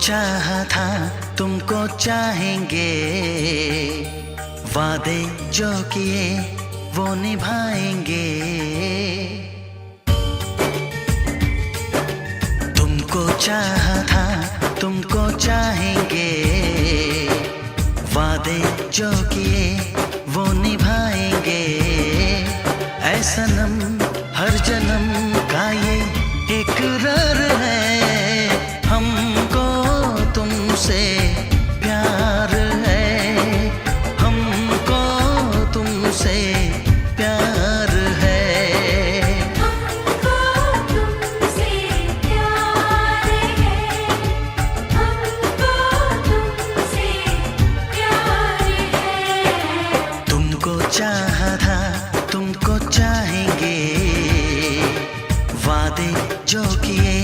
चाहा था तुमको चाहेंगे, वादे जो किए वो निभाएंगे। तुमको चाहा था तुमको चाहेंगे, वादे जो किए वो निभाएंगे। ऐ सनम हर जन्म का ये इकरार है, हमको तुमसे प्यार है, हमको तुमसे प्यार है, हमको तुमसे प्यार है, हमको तुमसे प्यार है। तुमको चाहा था तुमको चाहेंगे, वादे जो किए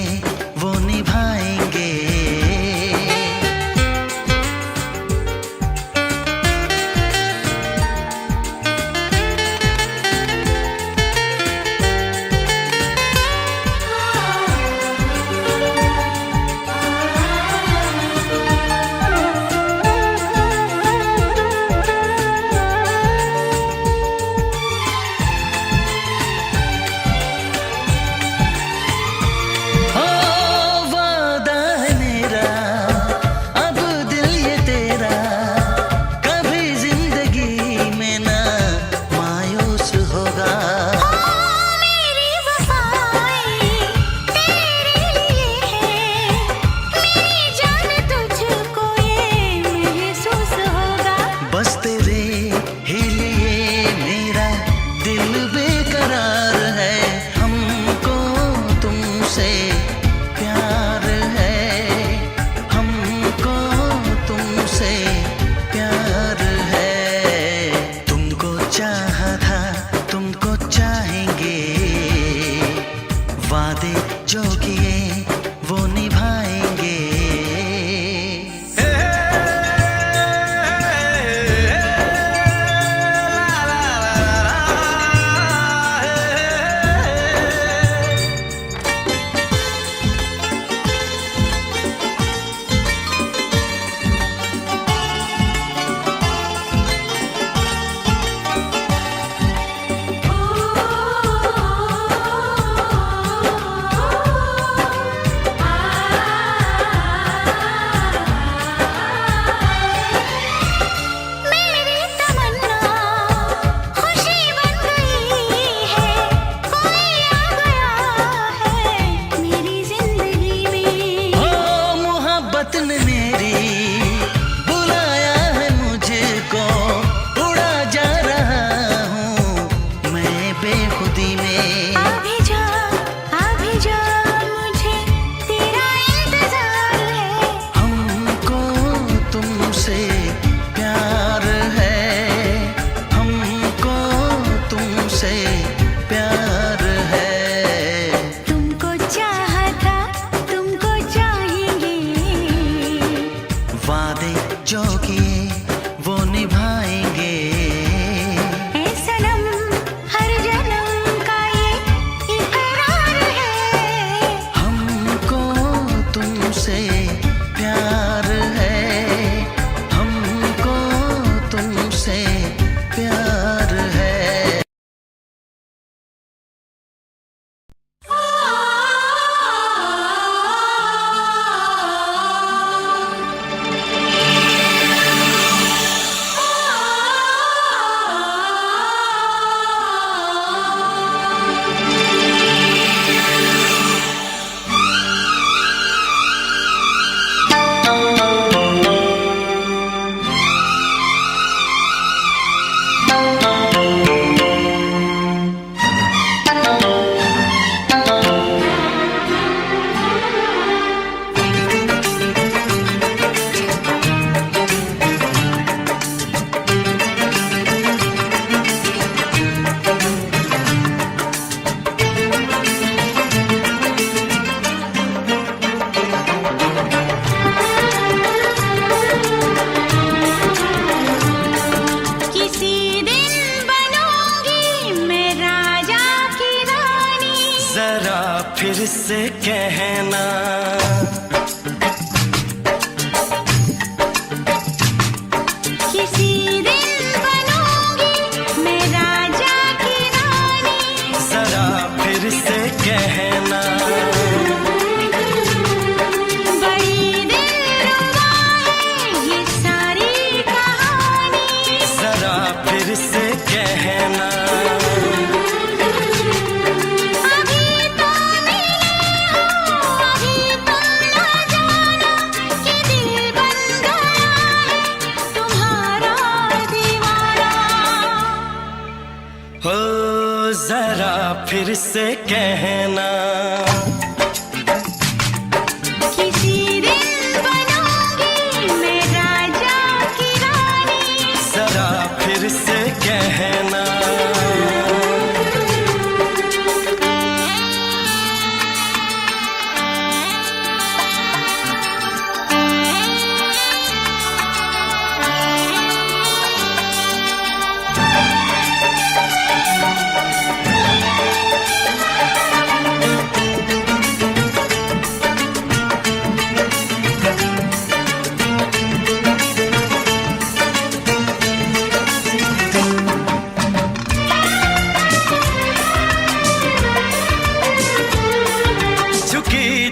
वो निभाएंगे। वादे जो किए वो निभाएंगे। जो किए वो निभाएंगे। ऐ सनम हर जन्म का ये इकरार है, हमको तुमसे प्यार है, हमको तुमसे प्यार है। फिर से कहना फिर से कहना, किसी दिन बनूंगी मैं राजा की रानी। जरा फिर से कहना,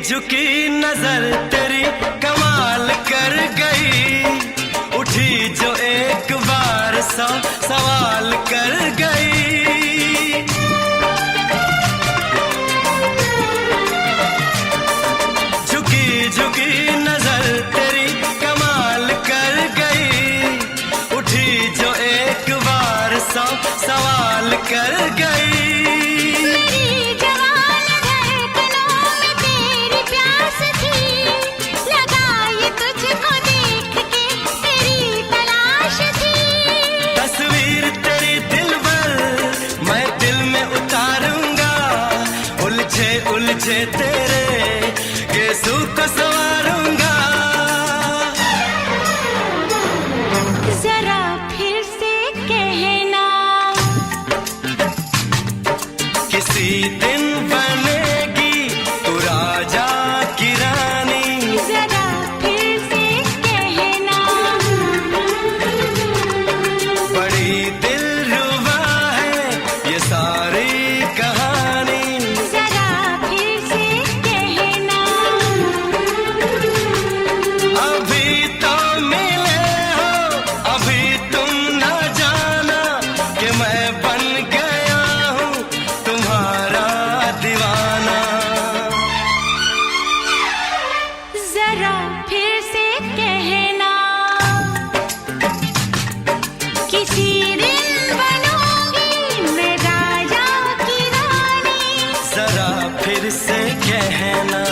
झुकी नजर तेरी कमाल कर गई, उठी जो एक बार सौ सवाल कर गई। झुकी झुकी नजर तेरी कमाल कर गई, उठी जो एक बार सौ सवाल कर गई। उलझे तेरे गेसू को संवारूंगा, जरा फिर से कहना, किसी दिन बनेगी तू राजा की रानी। जरा फिर से कहना, बड़ी दिलरुबा है ये सारी कहानी। जरा फिर से कहना, किसी दिन बनूंगी मैं राजा की रानी। जरा फिर से कहना,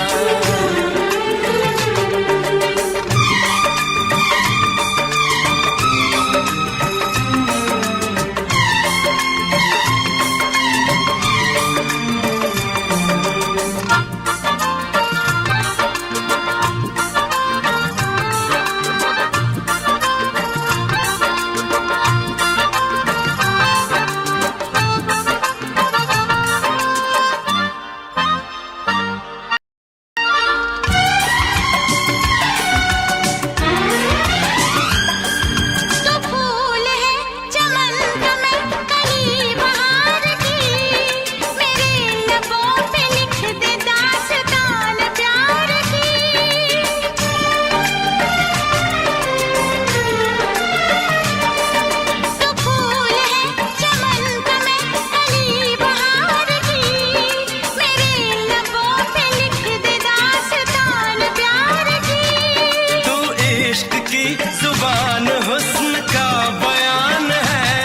जुबान हुस्न का बयान है,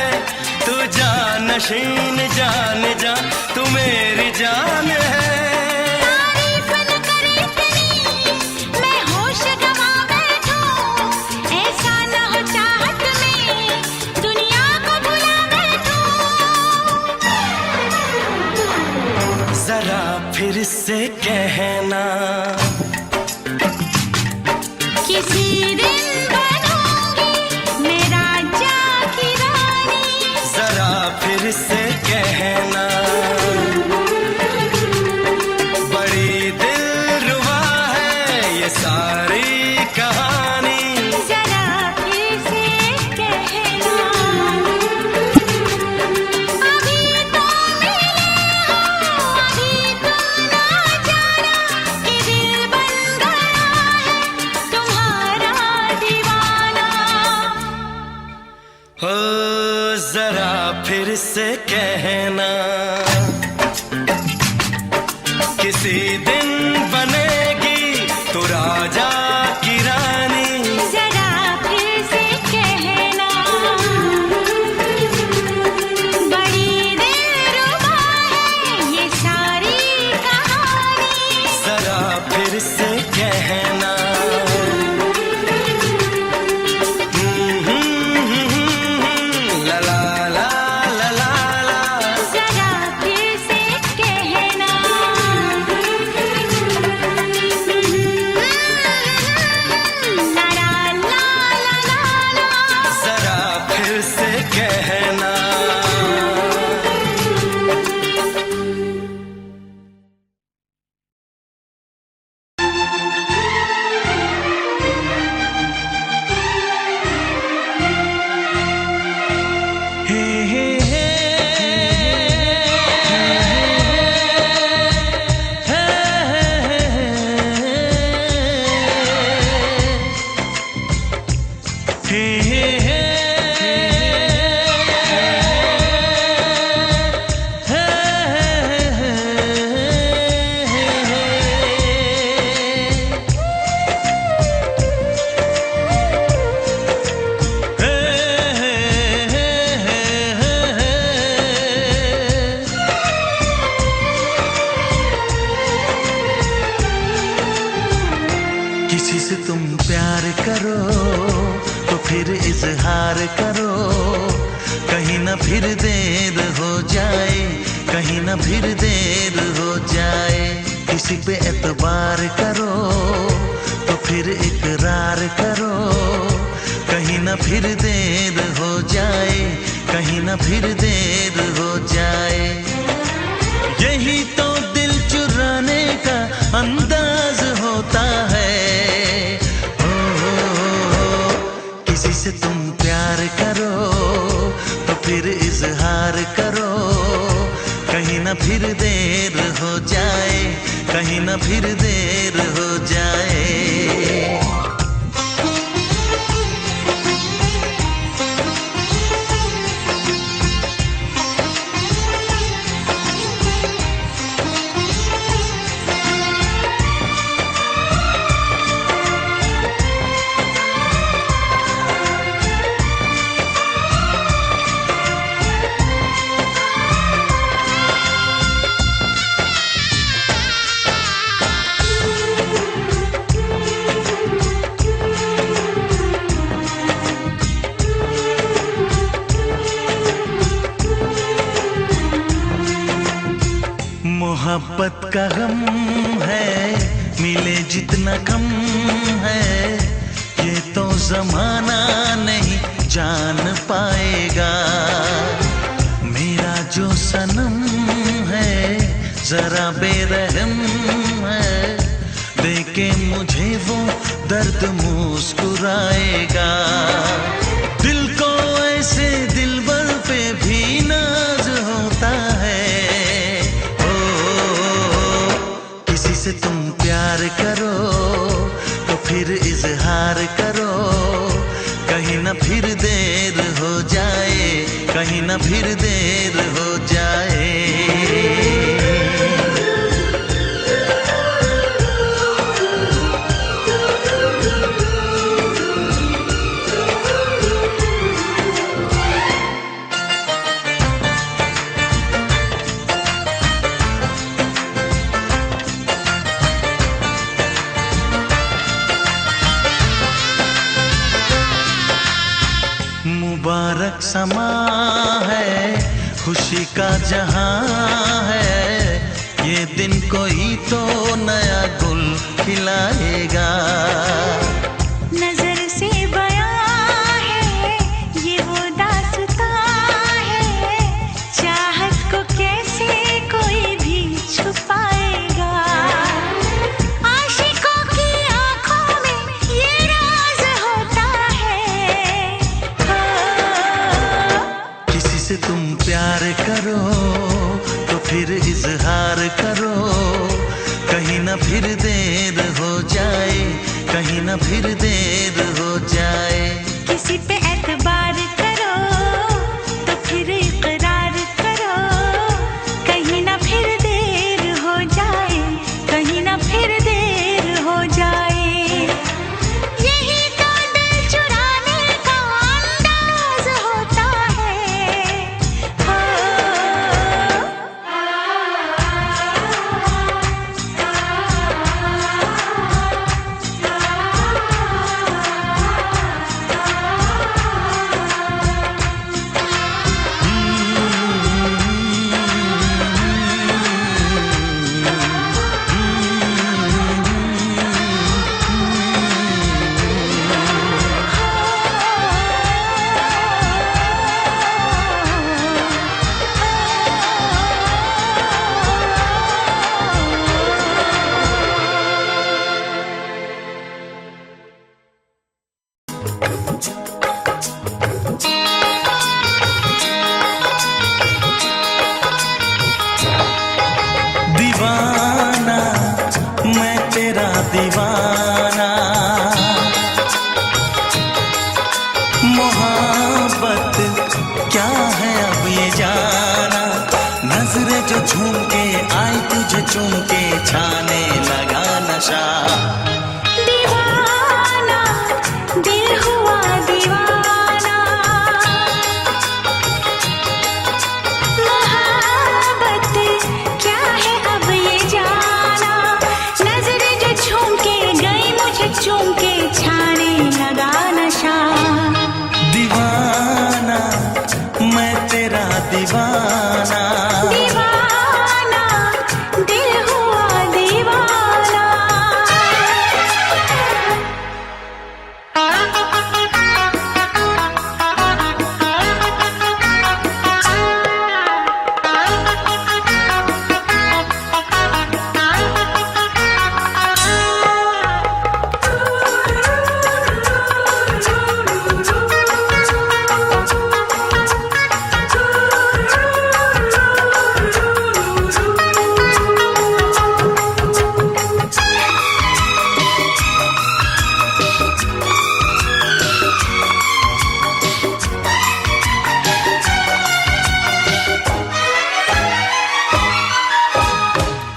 तू जानशीन जान जा तू मेरी जान है। तारीफ न करे इतनी मैं होश गंवा बैठूं, ऐसा न हो चाहत में दुनिया को भुला बैठूं। जरा फिर से कहना, किसी दिन फिर से कहना, बड़ी दिलरुबा है ये सारी कहानी। जरा फिर से कहना, अभी तो मिले हो, अभी तुम ना जाना कि दिल बन गया है तुम्हारा दीवाना। हो जरा फिर से कहना, किसी दिन बनेगी तू राजा की रानी। जरा फिर से कहना, बड़ी दिलरुबा है कहना। ला ला ला ला ला ला। जरा फिर से कहना। ला ला ला ला ला। जरा फिर से कहना। हे हे हे किसी से तुम प्यार करो तो फिर इजहार करो, कहीं ना फिर देर हो जाए, कहीं ना फिर देर हो जाए। किसी पे एतबार करो तो फिर इकरार करो, कहीं ना फिर देर हो जाए, कहीं ना फिर देर हो जाए। यही तो दिल चुराने का अंदाज होता है। किसी से तुम प्यार करो तो फिर इजहार करो, कहीं ना फिर देर हो जाए, कहीं ना फिर देर हो जाए। मोहब्बत का गम है, मिले जितना कम है, ये तो जमाना नहीं जान पाएगा। मेरा जो सनम है जरा बेरहम है, देखे मुझे वो दर्द मुस्कुराएगा। दिल को ऐसे दिलबर पे भी नाज होता है। किसी से तुम प्यार करो तो फिर इजहार करो, कहीं ना फिर देर हो जाए, कहीं ना फिर देर हो जाए। मुबारक समा है, खुशी का जहां है, ये दिन कोई तो नया गुल खिलाएगा। नजर से बयां है ये वो दास्तां है, चाहत को कैसे कोई भी छुपाएगा। आशिकों की आंखों में ये राज होता है। किसी से तुम प्यार करो तो फिर इजहार करो, कहीं ना फिर देर हो जाए, कहीं ना फिर देर हो जाए। किसी पे एतबार करो तो फिर इकरार करो, कहीं ना फिर देर हो जाए, कहीं ना फिर देर हो जाए। यही तो दिल चुराने का अंदाज होता है। हो दिल हुआ दीवाना। मोहब्बत क्या है अब ये जाना, नजरें जो झूम के गई मुझे चूम के छाने लगा नशा। दीवाना मैं तेरा दीवाना, दीवाना दिल हुआ दीवाना।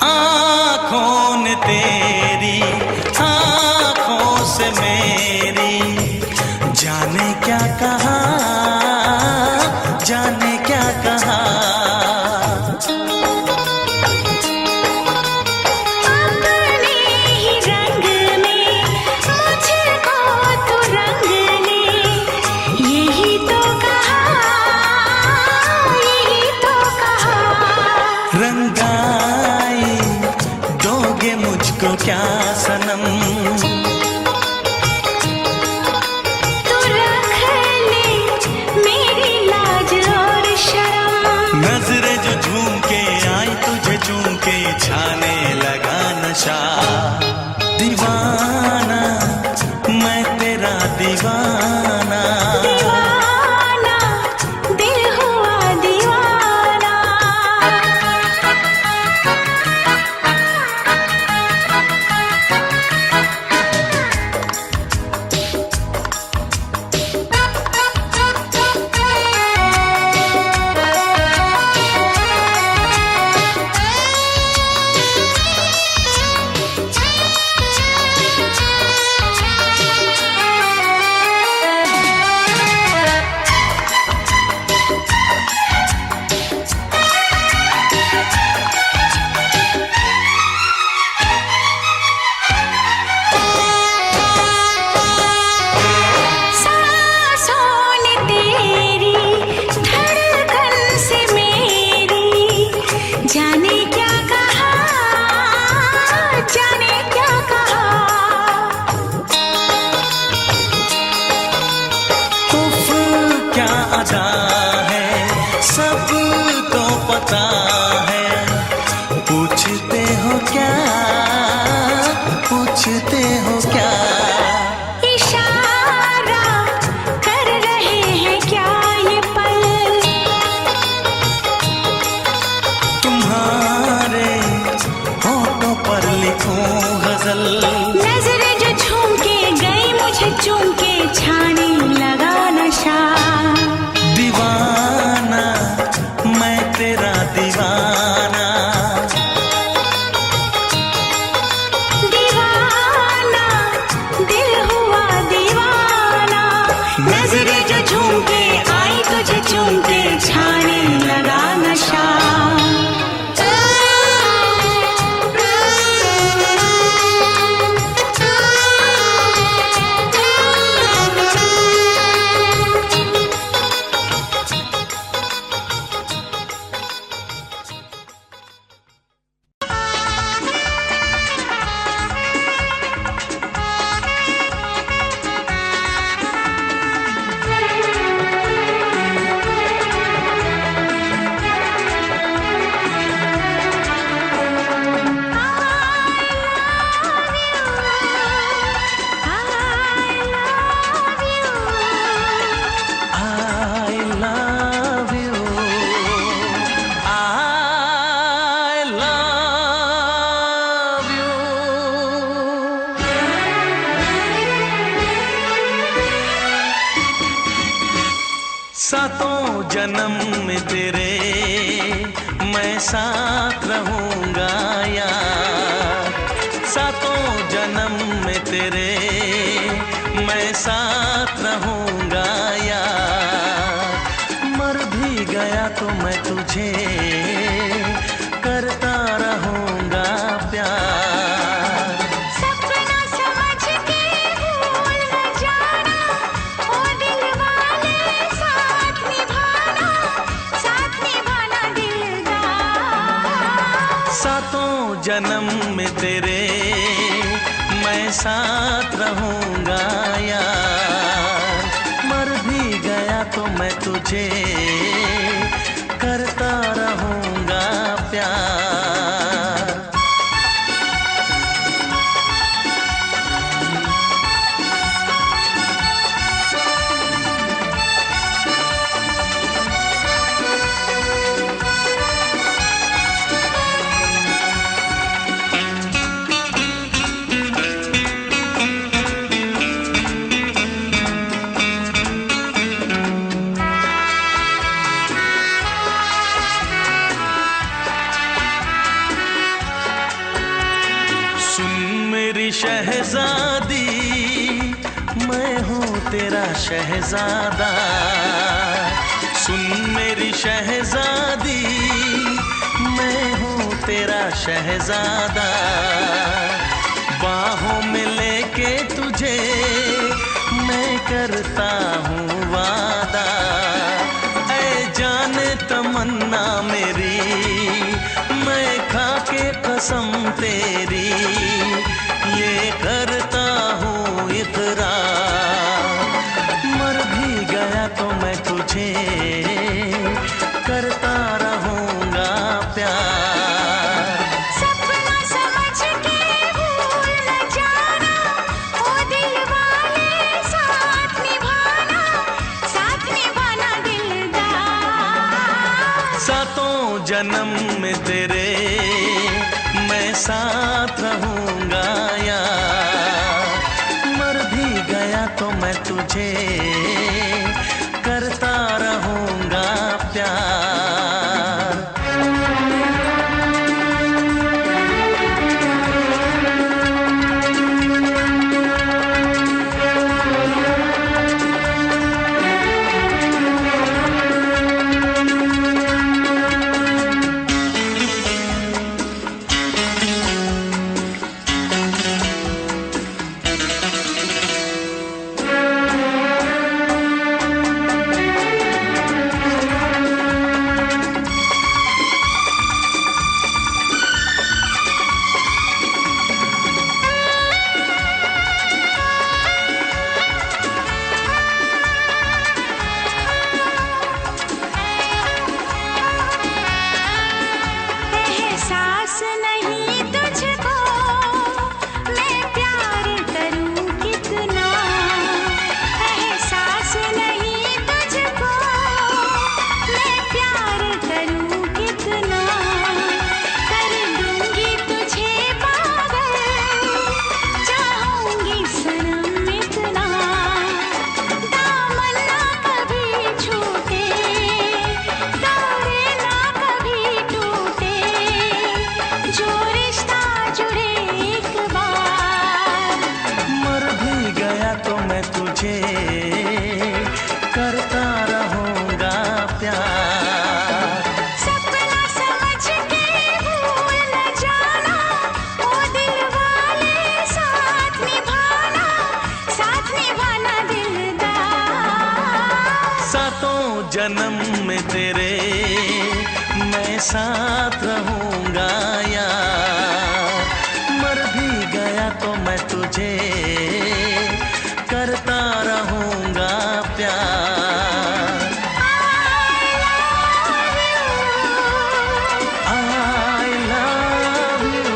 आँखों ने तेरी आँखों से मेरी जाने क्या कहा, जाने क्या कहा। अपने ही रंग में मुझको तो रंग ले, यही तो कहा, यही तो कहा। रंगाई दोगे मुझको क्या सनम, तू रख ले मेरी लाज और शर्म। नजरें जो झूम के आई तुझे चूम के छाने लगा नशा। दीवाना मैं तेरा दीवाना, दीवाना दिल हुआ दीवाना। सांसों ने तेरी धड़कन से मेरी जाने क्या कहा, जाने क्या कहा। उफ क्या अदा है सब तो पता है, पूछते हो क्या, पूछते हो क्या। इशारा कर रहे हैं क्या ये पल, तुम्हारे होठों पर लिखूं गजल, नजरें जो झूम के गई मुझे चूम के छाने लगा नशा। दीवाना मैं तेरा दीवाना, दीवाना दिल हुआ दीवाना। नजरें जो झूम के आई तुझे चूम के छाने लगा नशा। सातों जन्म में तेरे मैं साथ रहूंगा यार, सातों जन्म में तेरे मैं साथ मैं साथ रहूंगा यार। मर भी गया तो मैं तुझे करता रहूंगा प्यार। शहजादी मैं हूँ तेरा शहजादा, सुन मेरी शहजादी मैं हूँ तेरा शहजादा। बाहों में लेके तुझे मैं करता हूँ वादा। ऐ जाने तमन्ना मेरी मैं खा के कसम तेरी ये करता हूँ इकरार। मर भी गया तो मैं तुझे करता रहूंगा प्यार। सपना समझ के भूल न जाना, ओ दिल वाले साथ निभाना दिलदार। सातों जन्म में तेरे मैं साथ रहूंगा यार। मर भी गया तो मैं तुझे करता रहूंगा प्यार। करता रहूंगा प्यार। सपना समझ के भूल न जाना, ओ दिल वाले साथ निभाना दिलदार। सातों जन्म में तेरे मैं साथ रहूंगा यार। मर भी गया तो मैं तुझे करता रहूंगा प्यार। I love you।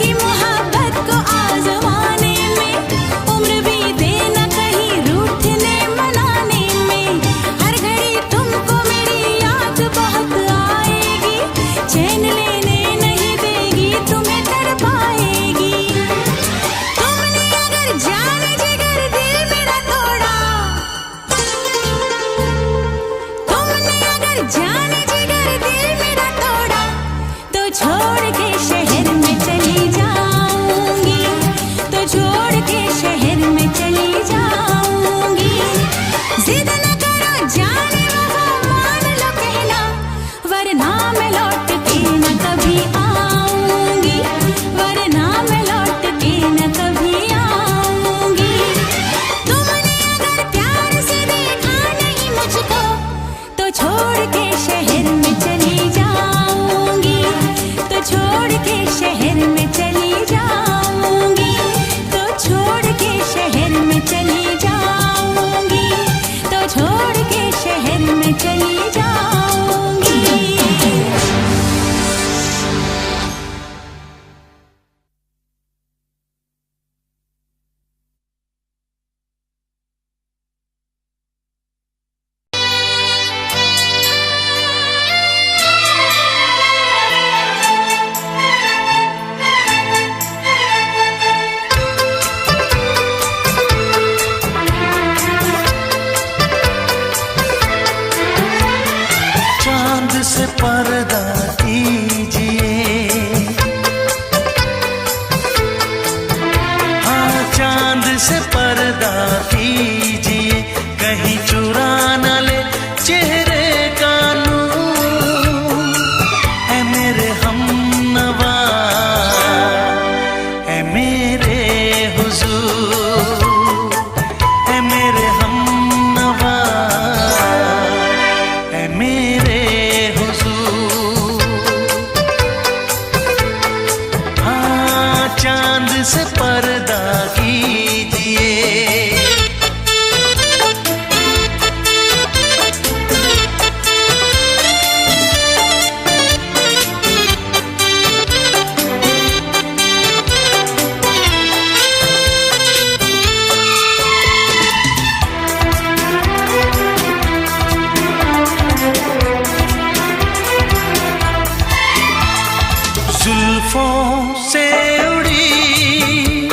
कि मोहब्बत को आजमाने में उम्र बीते न कहीं रूठने मनाने में। हर घड़ी तुमको मेरी याद बहुत आएगी, चैन लेने नहीं देगी, तुम्हें तड़पाएगी। तुमने अगर जान जिगर दिल मेरा तोड़ा, तुमने अगर जान जिगर दिल मेरा तोड़ा, तो छोड़ के शहर में चली जाऊंगी, तो छोड़ के शहर में चली जाऊंगी। जिद न करो जाने वफा मान लो कहना, वरना मैं लौट के न कभी आऊंगी, वरना मैं लौट के न कभी आऊंगी। तुमने अगर प्यार से देखा नहीं मुझको, तो छोड़ के शहर में चली जाऊंगी, तो छोड़ के शहर में चली जाऊंगी, तो छोड़ के शहर में चली जाऊंगी, तो छोड़ के शहर में चली जाऊंगी। चांद से पर्दा कीजिए, हाँ चांद से पर्दा कीजिए, कहीं चुरा न ले चेहरे का नूर। ऐ मेरे हमनवा, ऐ मेरे हुजूर, ऐ मेरे हमनवा, ऐ मेरे हुजूर। हाँ चांद से पर्दा कीजिए। जुल्फों से उड़ी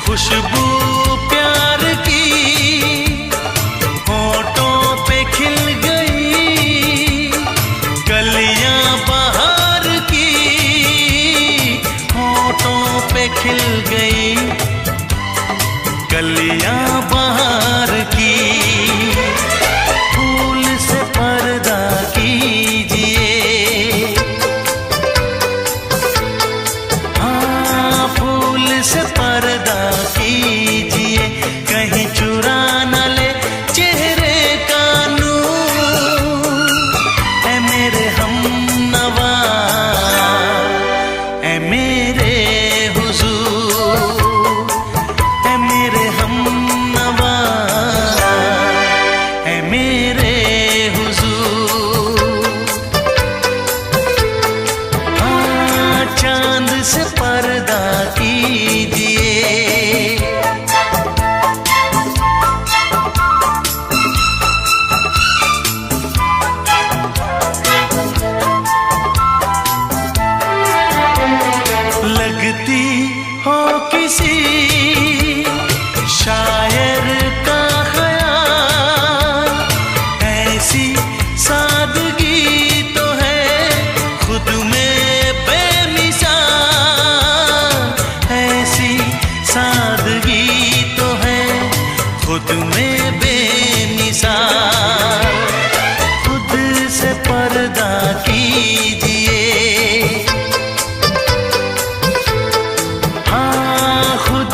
खुशबू प्यार की, होठों पे खिल गई कलियां बहार की, होठों पे खिल गई कलियां बहार की। फूल से पर्दा कीजिए, हाँ फूल से पर्दा कीजिए, कहीं चुरा न ले चेहरे का नूर। ऐ मेरे हमनवा, ऐ मेरे हुजूर, ऐ मेरे हमनवा, ऐ मेरे हुजूर। हाँ चांद से पर्दा कीजिए। लगती हो किसी शायर का ख्याल, ऐसी सादगी तो है खुद में बेमिसाल, ऐसी सादगी तो है खुद में बेमिसाल। खुद से पर्दा कीजिए, हाँ खुद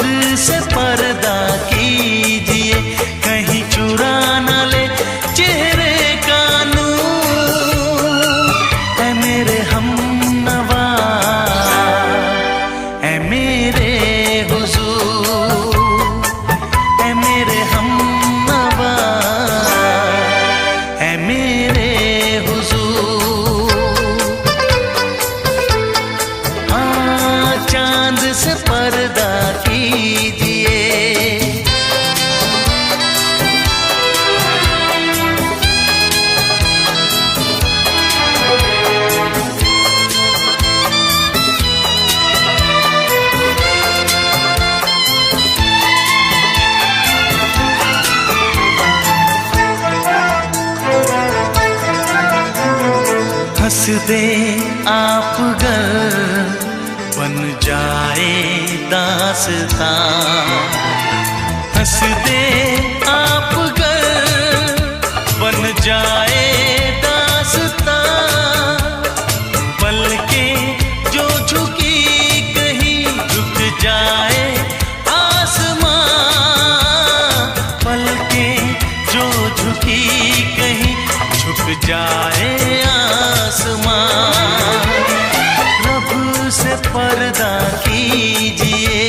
दे आप गर बन जाए दास्तां, हंस दे आप गर बन जाए दास्तां, पलकें जो झुकी कहीं झुक जाए आसमां, पलकें जो झुकी कहीं झुक जाए आसमां। रब से पर्दा कीजिए,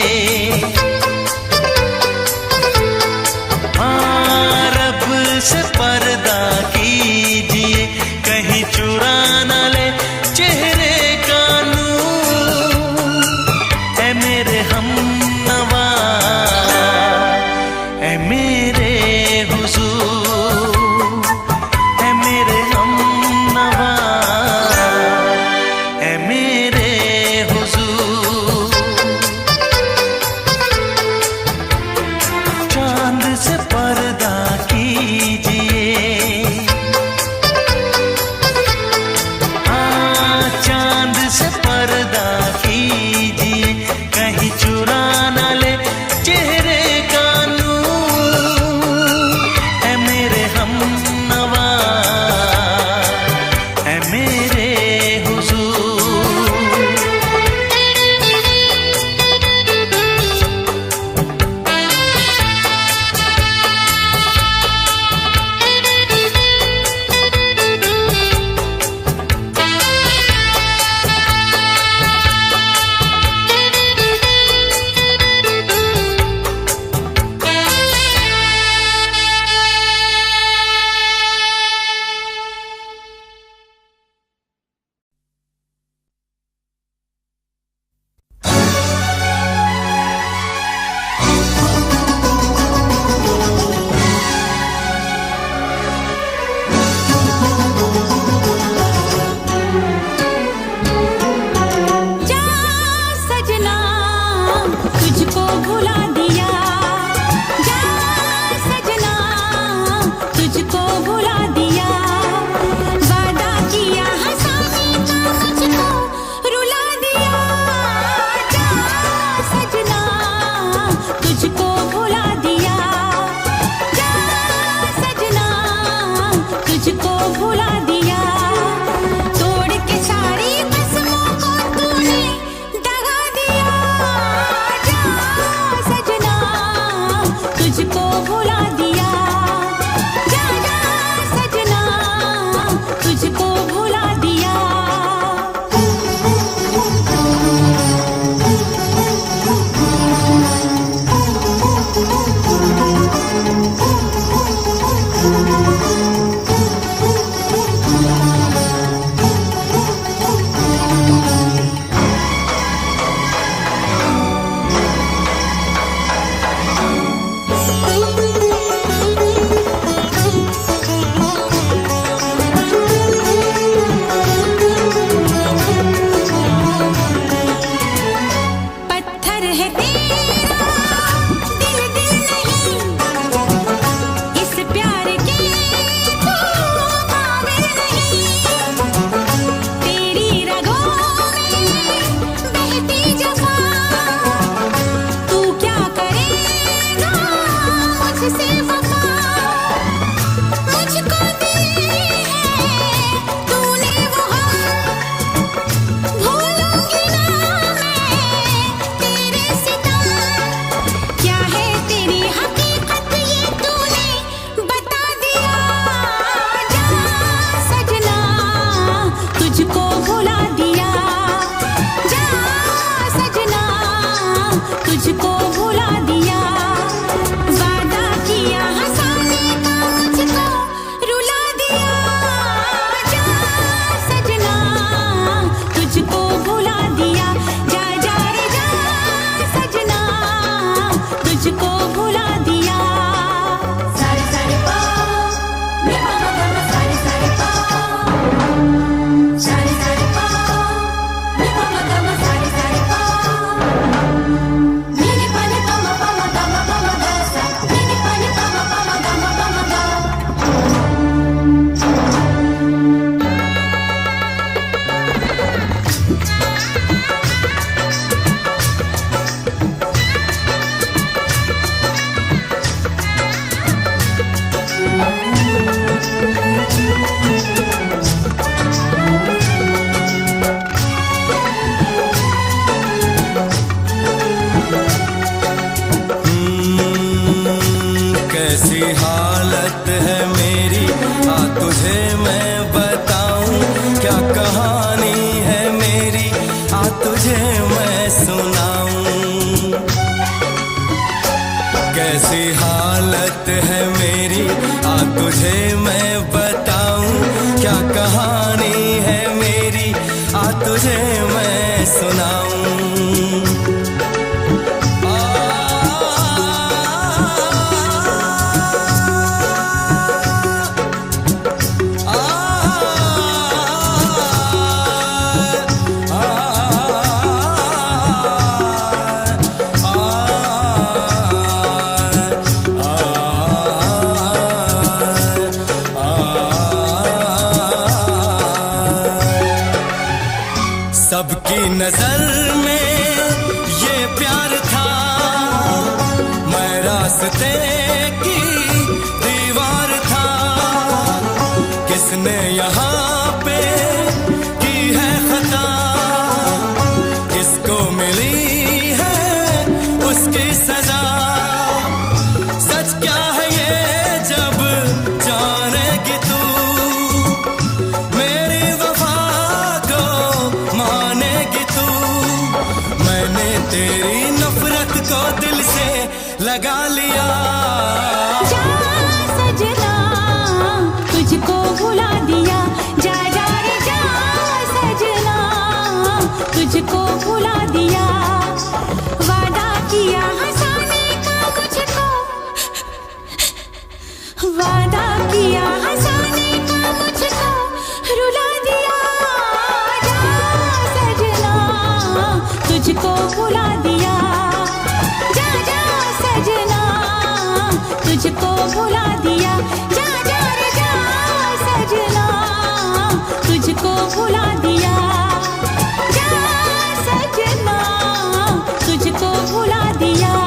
हाँ रब से पर्दा कीजिए, कहीं चुरा न ले चेहरे का नूर। ऐ मेरे हमनवा, ऐ मेरे हुजूर, ऐ मेरे हमनवा, ऐ मेरे हुजूर। चांद से पर्दा कीजिए, हाँ चांद से पर्दा कीजिए, कहीं चुरा न ले चेहरे का नूर। ऐ मेरे हमनवा, ऐ मेरे हुजूर। जा सजना तुझको भुला दिया, जा सजना तुझको भुला दिया, वादा किया हंसाने का मुझको रुला दिया। जा सजना तुझको भुला दिया, जा सजना तुझको भुला दिया, तोड़ के सारी कसमों को तूने दगा दिया। जा सजना तुझको भुला दिया, जा जा सजना तुझको भुला दिया। पत्थर है तेरा दिल दिल नहीं, इस प्यार के तू काबिल नहीं। तेरी रगों में बहती जफा, तू क्या करेगा मुझसे वफा। मुझको दी है तूने वो हम, भूलूंगी ना मैं तेरे सितम। क्या है तेरी हकीकत ये तूने बता दिया। जा सजना तुझको भुला दिया, जा सजना तुझको भुला दिया, वादा किया हंसाने का मुझको रुला दिया। जा सजना तुझको भुला दिया, जा जा रे जा सजना तुझको भुला दिया। सारे सारे पा मे पा मा गा मा, सारे सारे पा, सारे सारे पा मे पा मा गा मा, सारे सारे पा मेरे कैसी हालत है मेरी, आ तुझे मैं बताऊं, क्या कहानी है मेरी, आ तुझे मैं सुनाऊं। सबकी नजर में ये प्यार था, मैं रास्ते की दीवार था, किसने यहाँ पे की है खता, किसको मिली है उसकी सजा। सच क्या है ये जब जानेगी तू, मेरी वफा को मानेगी तू। मैंने तेरी नफरत को दिल से लगा लिया। जा सजना तुझको भुला दिया, जा जा रे जा सजना तुझको भुला दिया। वादा किया हंसाने का मुझको, वादा किया हंसाने का मुझको रुला दिया। जा सजना तुझको भुला दिया, जा जा सजना तुझको भुला दिया। जा जा रे जा सजना तुझको भुला दिया, जा सजना तुझको भुला दिया।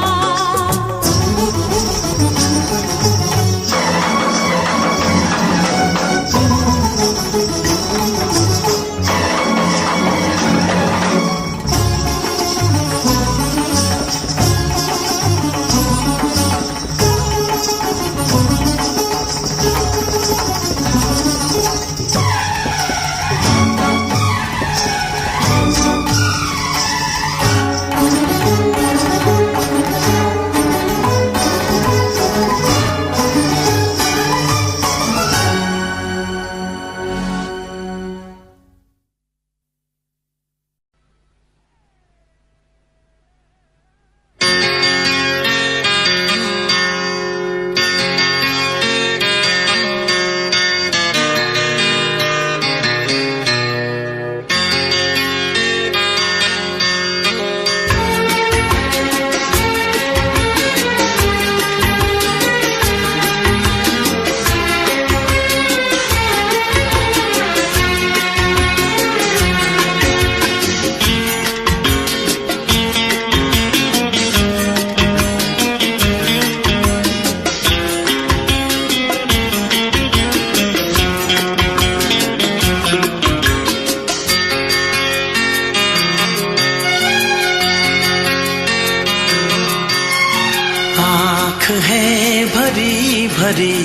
आँख है भरी भरी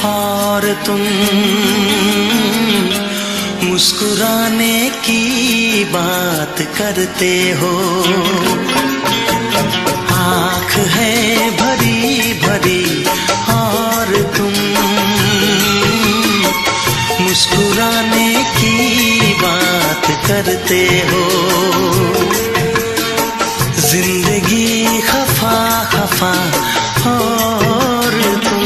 और तुम मुस्कुराने की बात करते हो। आँख है भरी भरी और तुम मुस्कुराने की बात करते हो। जिंदगी खफा खफा और तुम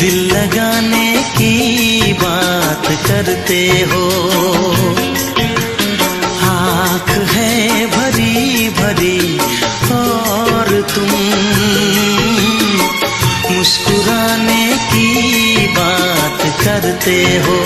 दिल लगाने की बात करते हो। आँख है भरी भरी और तुम मुस्कुराने की बात करते हो।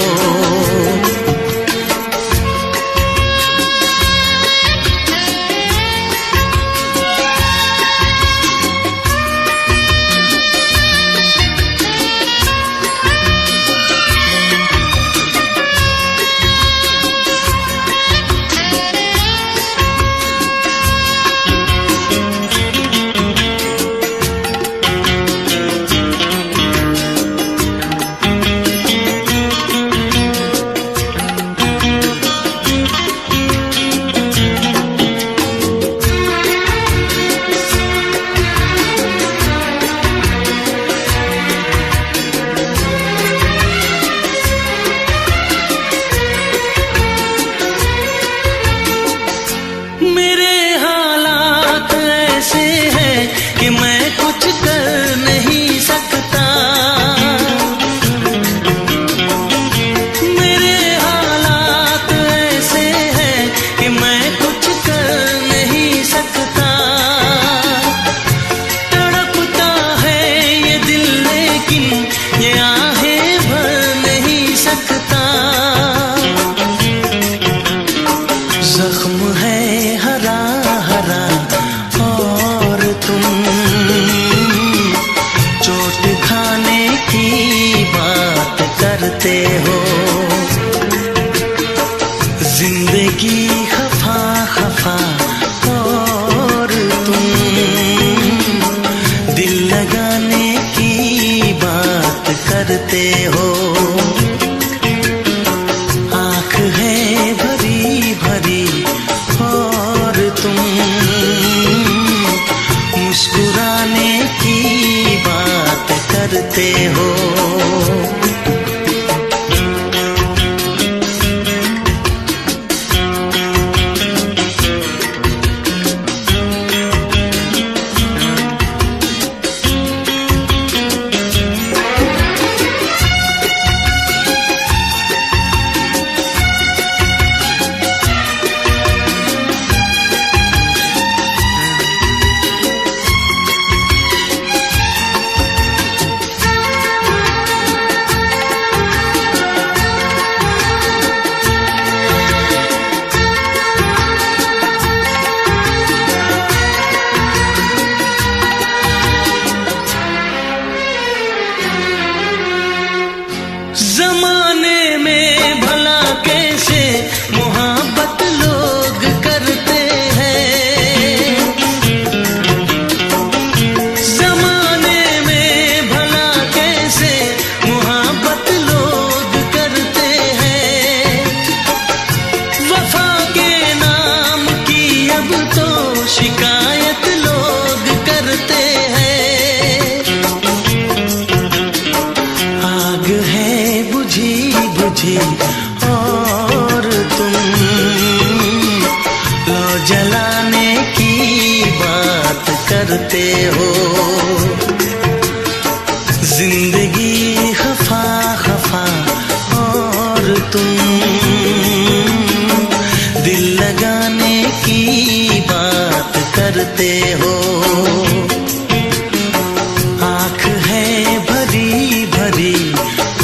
सकता। तड़पता है ये दिल लेकिन ये आहें भर नहीं सकता। जख्म है हरा हरा और तुम चोट खाने की बात करते हो। जिंदगी खफा खफा और तुम दिल लगाने की बात करते हो। आँख है भरी भरी और तुम मुस्कुराने की बात करते हो। जमाने में भला कैसे मोहब्बत लोग करते हैं। जमाने में भला कैसे मोहब्बत लोग करते हैं। वफा के नाम की अब तो शिकायत लोग करते हैं। आग है बुझी बुझी और तुम लो जलाने की बात करते हो। जिंदगी खफा खफा और तुम दिल लगाने की बात करते हो। आँख है भरी भरी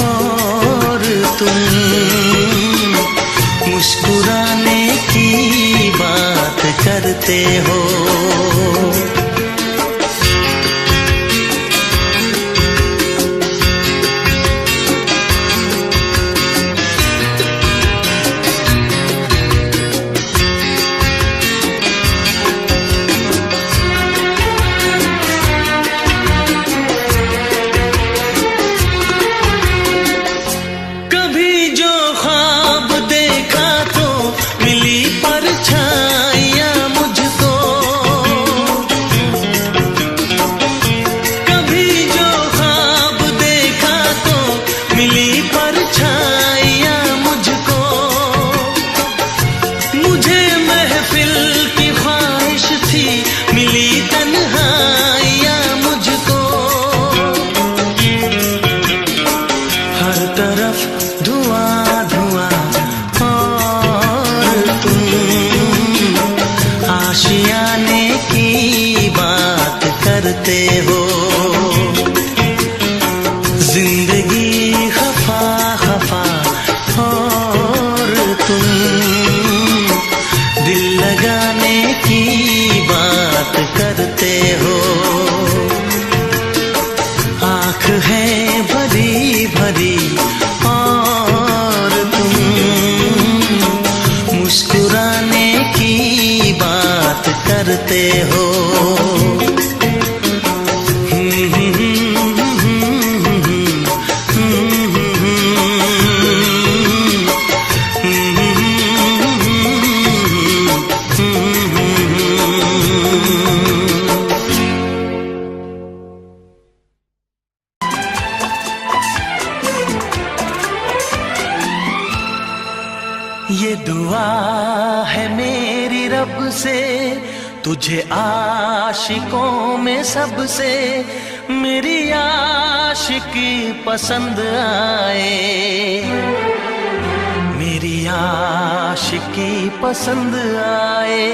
और तुम मुस्कुराने की बात करते हो। आशियाने की बात करते हो। जिंदगी खफा खफा और तुम दिल लगाने की बात करते हो। आँख है भरी भरी और तुम मुस्कुराने की बात करते हो। ये दुआ है मेरी रब से तुझे आशिकों में सबसे मेरी आशिकी पसंद आए, मेरी आशिकी पसंद आए।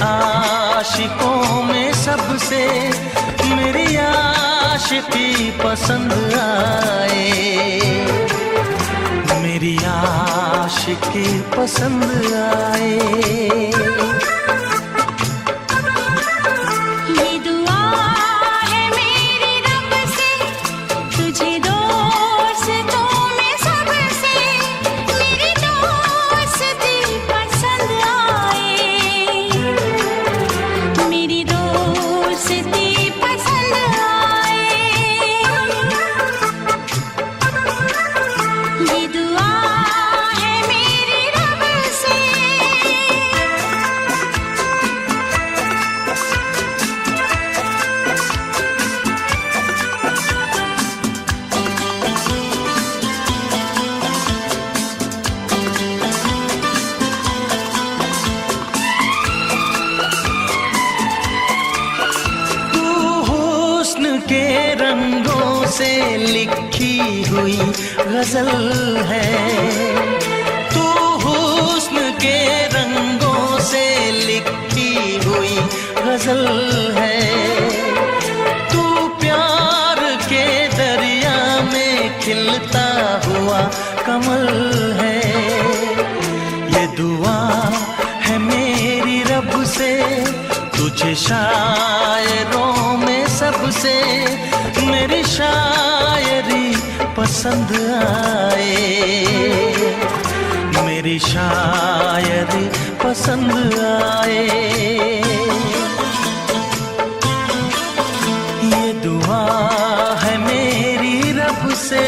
आशिकों में सबसे मेरी आशिकी पसंद आए, मेरी आशिकी पसंद आए। के रंगों से लिखी हुई गजल है, तू हुस्न के रंगों से लिखी हुई गजल है। तू प्यार के दरिया में खिलता हुआ कमल है। ये दुआ है मेरी रब से, तुझे शायरों में सबसे मेरी शायरी पसंद आए, मेरी शायरी पसंद आए। ये दुआ है मेरी रब से।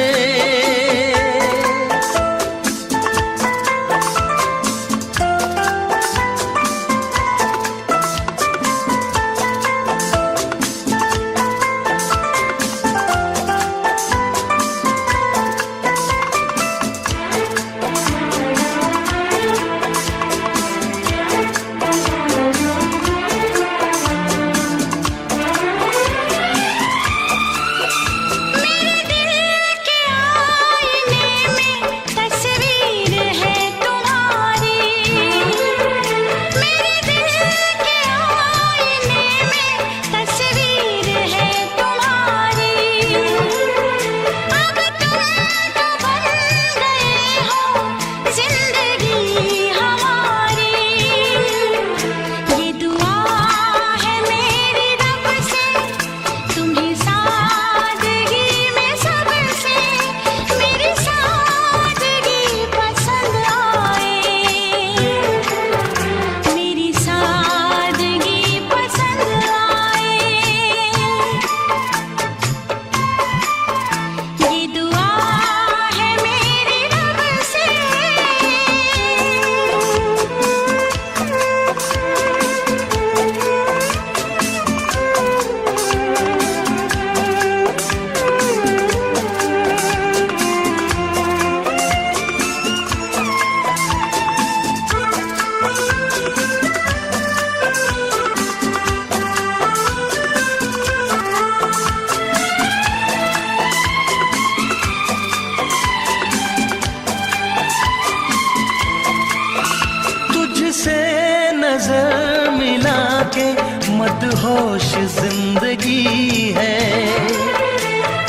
नजर मिला के मदहोश जिंदगी है,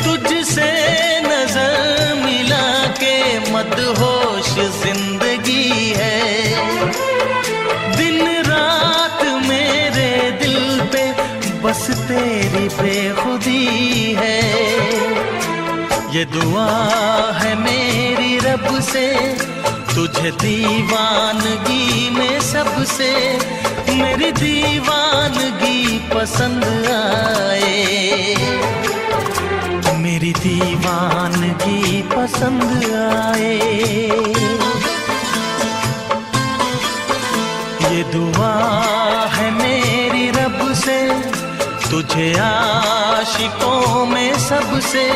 तुझसे नजर मिला के मदहोश जिंदगी है। दिन रात मेरे दिल पे बस तेरी बेखुदी है। ये दुआ है मेरी रब से, तुझे दीवानगी में सबसे मेरी दीवानगी पसंद आए, मेरी दीवानगी पसंद आए। ये दुआ है मेरी रब से, तुझे आशिकों में सबसे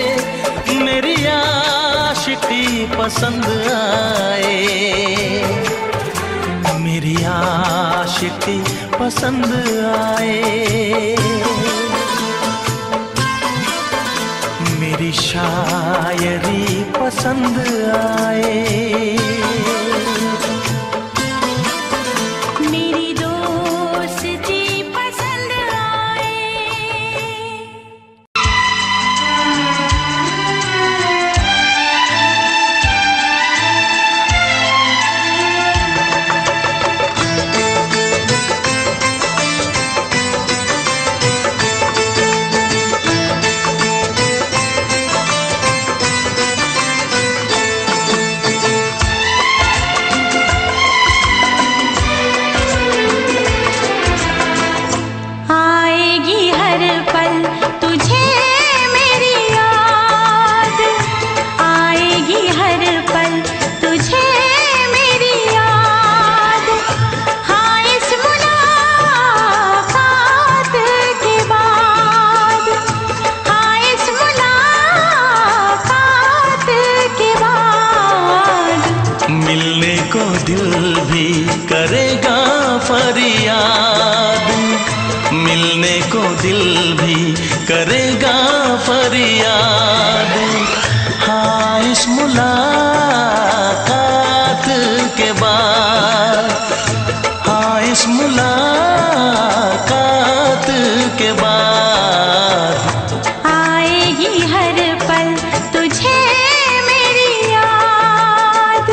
मेरी आशिकी पसंद आए, मेरी आशिकी पसंद आए। मेरी शायरी पसंद आए, मेरी दोस्ती दिल भी करेगा फरियाद, मिलने को दिल भी करेगा फरियाद। हाँ, इस मुलाकात के बाद, हाँ इस मुलाकात के बाद आएगी हर पल तुझे मेरी याद।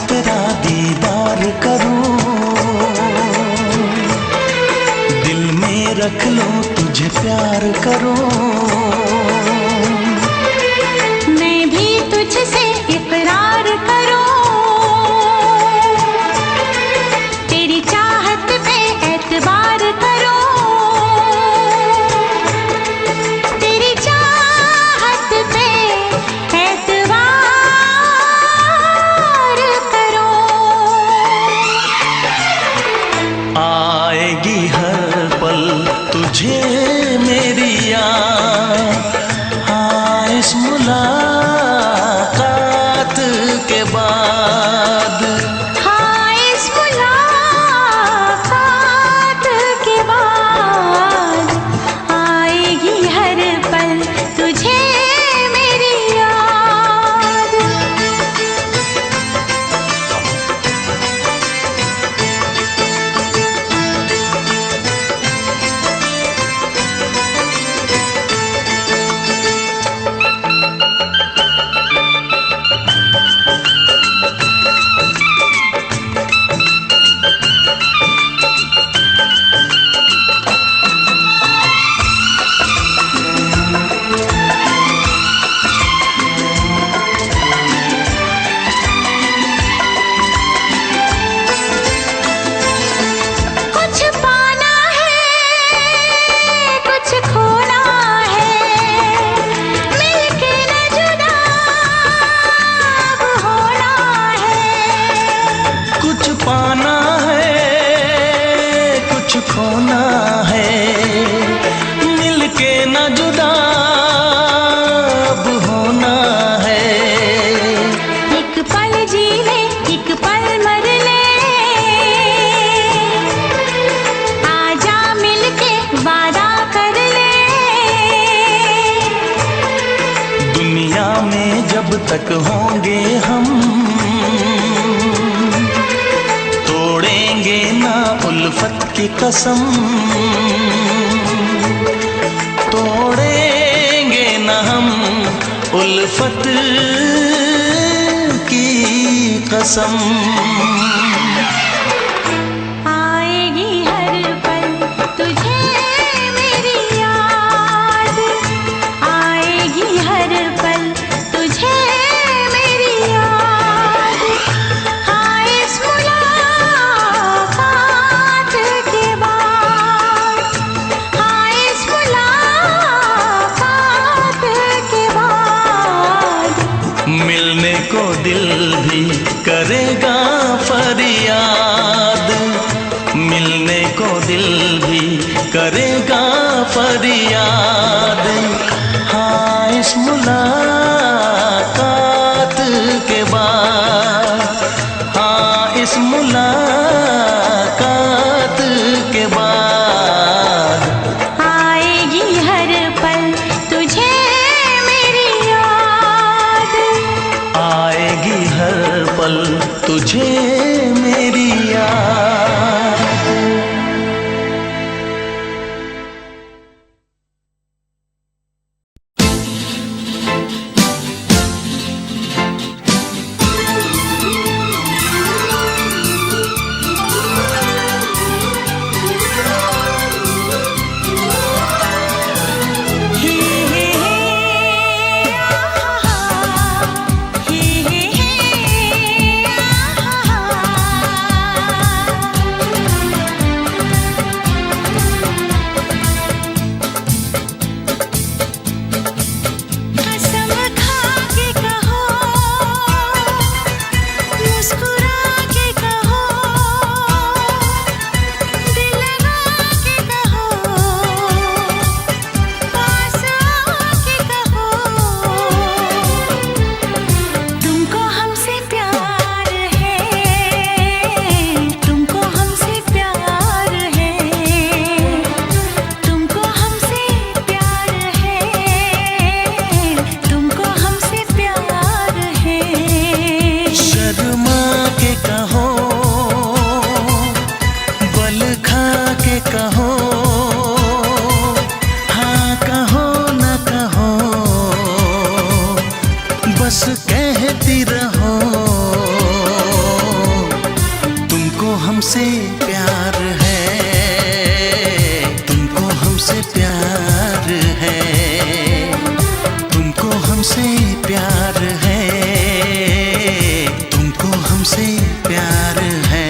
तेरा दीदार करूं, दिल में रख लूं, तुझे प्यार करूं। मैं भी तुझसे इकरार करूं, तेरी चाहत पे एतबार करूं, तेरी चाहत पे आएगी हर पल तुझे मेरी याद। हाँ, इस मुलाकात के बाद, हाँ इस मुलाकात के बाद आएगी हर पल तुझे मेरी याद। पाना है कुछ खोना है, मिलके न जुदा अब होना है। एक पल जी ले, एक पल मर ले, आजा मिलके वादा कर ले। दुनिया में जब तक होंगे हम, तोड़ेंगे ना उल्फत की कसम, तोड़ेंगे ना हम उल्फत की कसम। आएगी हर पल तुझे मेरी याद, आएगी हर पल तुझे मेरी याद। हाँ इस मुलाकात के बाद, हाँ इस मुलाकात के बाद मिलने को दिल भी करेगा फरियाद, मिलने को दिल भी करेगा फरियाद। हाँ इस मुलाकात के बाद, हाँ इस मुलाकात के बाद आएगी हर पल तुझे मेरी याद, आएगी हर पल तुझे मेरी याद। कहो, हाँ कहो न कहो, बस कहती रहो, तुमको हमसे प्यार है, तुमको हमसे प्यार है, तुमको हमसे प्यार है, तुमको हमसे प्यार है।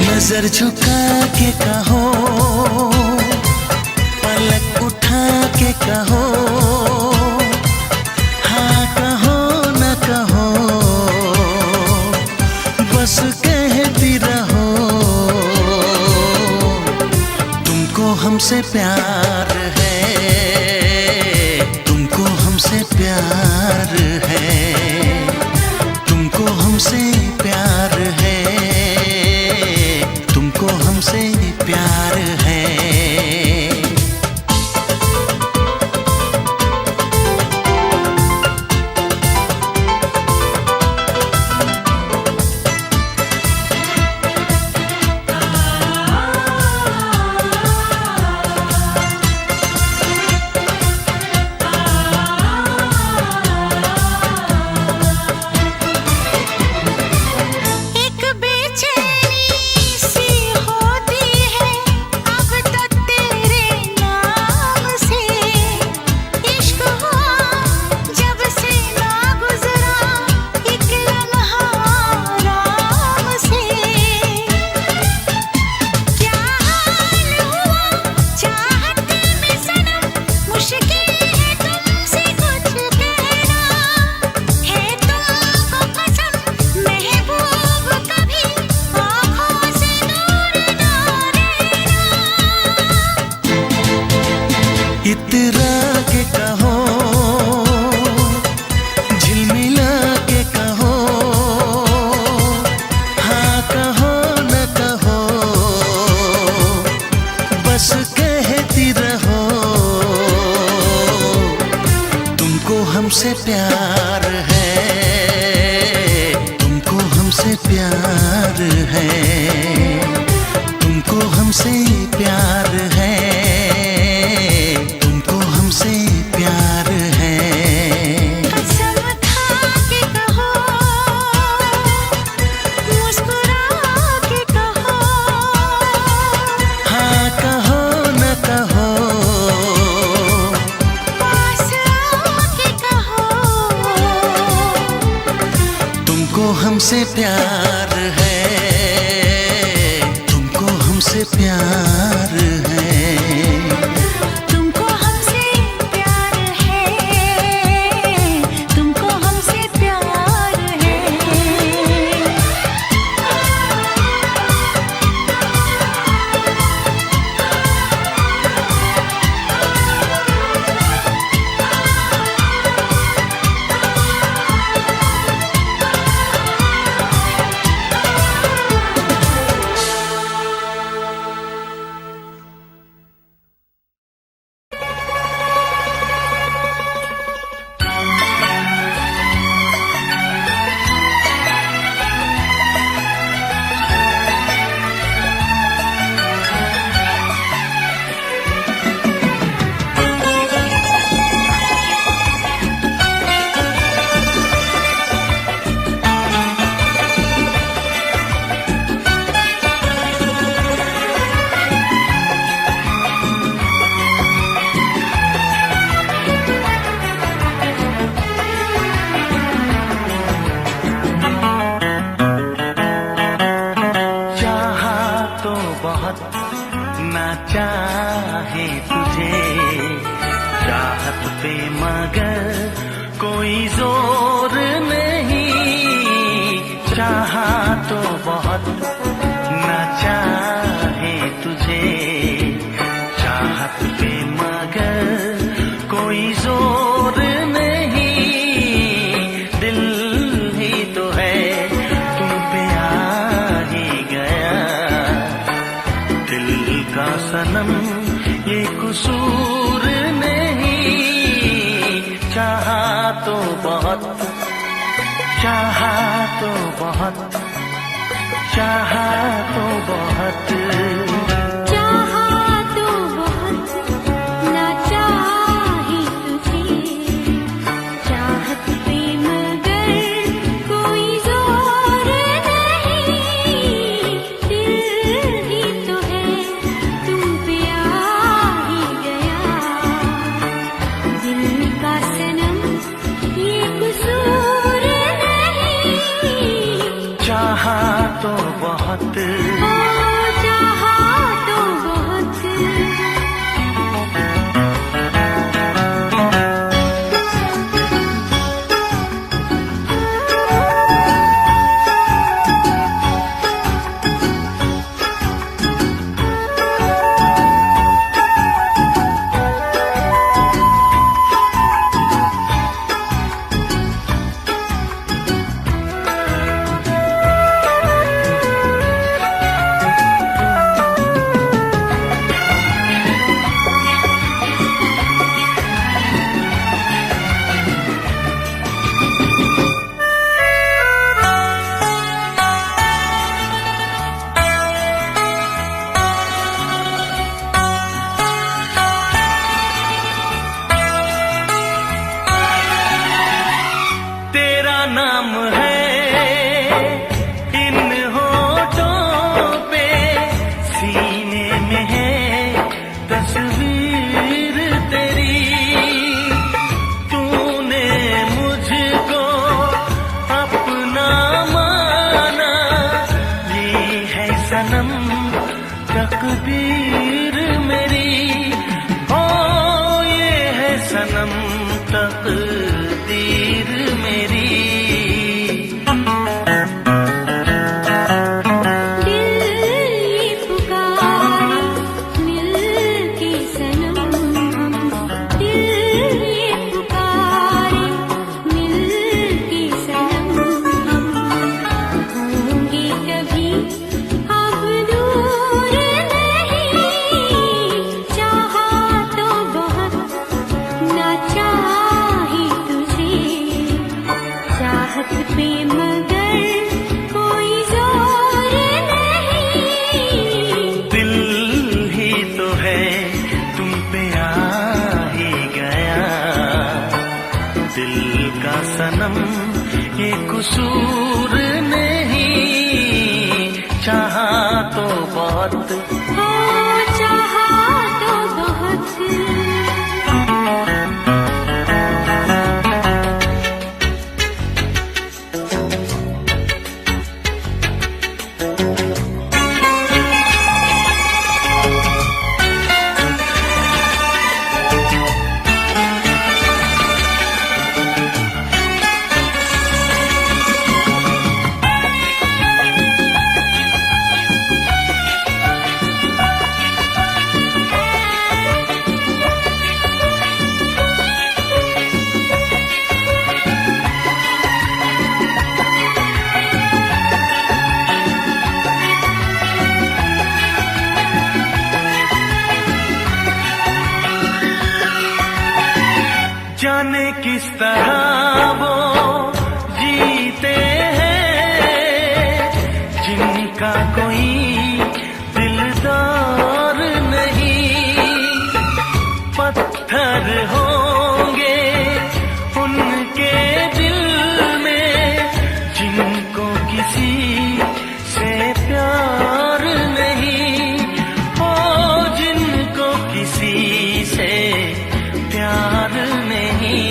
नजर झुका के कहो, पलक उठा के कहो, हाँ कहो न कहो, बस कहती रहो, तुमको हमसे प्यार है, तुमको हमसे प्यार है, तुमको हमसे प्यार है, तुमको हमसे प्यार है। इतरा के कहो, झिलमिला के कहो, हाँ कहो न कहो, बस कहती रहो, तुमको हमसे प्यार है, तुमको हमसे प्यार है, तुमको हमसे प्यार है, हमसे प्यार है। कसम खा के कहो, मुस्कुरा के कहो, हाँ कहो न कहो, पास आके कहो, तुमको हमसे प्यार है, तुमको हमसे प्यार है। बहुत, चाहा तो बहुत, चाहा तो बहुत, चाहा तो बहुत, ना चाहे तुझे, चाहत पे मगर कोई जोर नहीं, दिल ही तो है तुम पे आ ही गया, दिल का सनम ये कसूर नहीं, चाहा तो बहुत, चाहा तो बहुत। तेरा नाम है इन होठों पे, सीने में है तस्वीर तेरी, तूने मुझको अपना माना, ये है सनम तकदीर मेरी, ओ ये है सनम तकदीर मेरी। दिल ये पुकारे मिल के सनम, दिल ये पुकारे मिल के सनम, होंगे कभी अब दूर नहीं, चाहा तो बहुत, ना चाहे तुझे, चाहत पे मगर कोई जोर नहीं, दिल ही तो है तुम पे आ ही गया, दिल का सनम ये कसूर नहीं, चाहा तो बहुत, हो चाहा तो बहुत। जाने किस तरह वो जीते हैं जिनका कोई दिलदार नहीं, पत्थर होंगे उनके दिल में जिनको किसी से प्यार नहीं, ओ जिनको किसी से प्यार नहीं।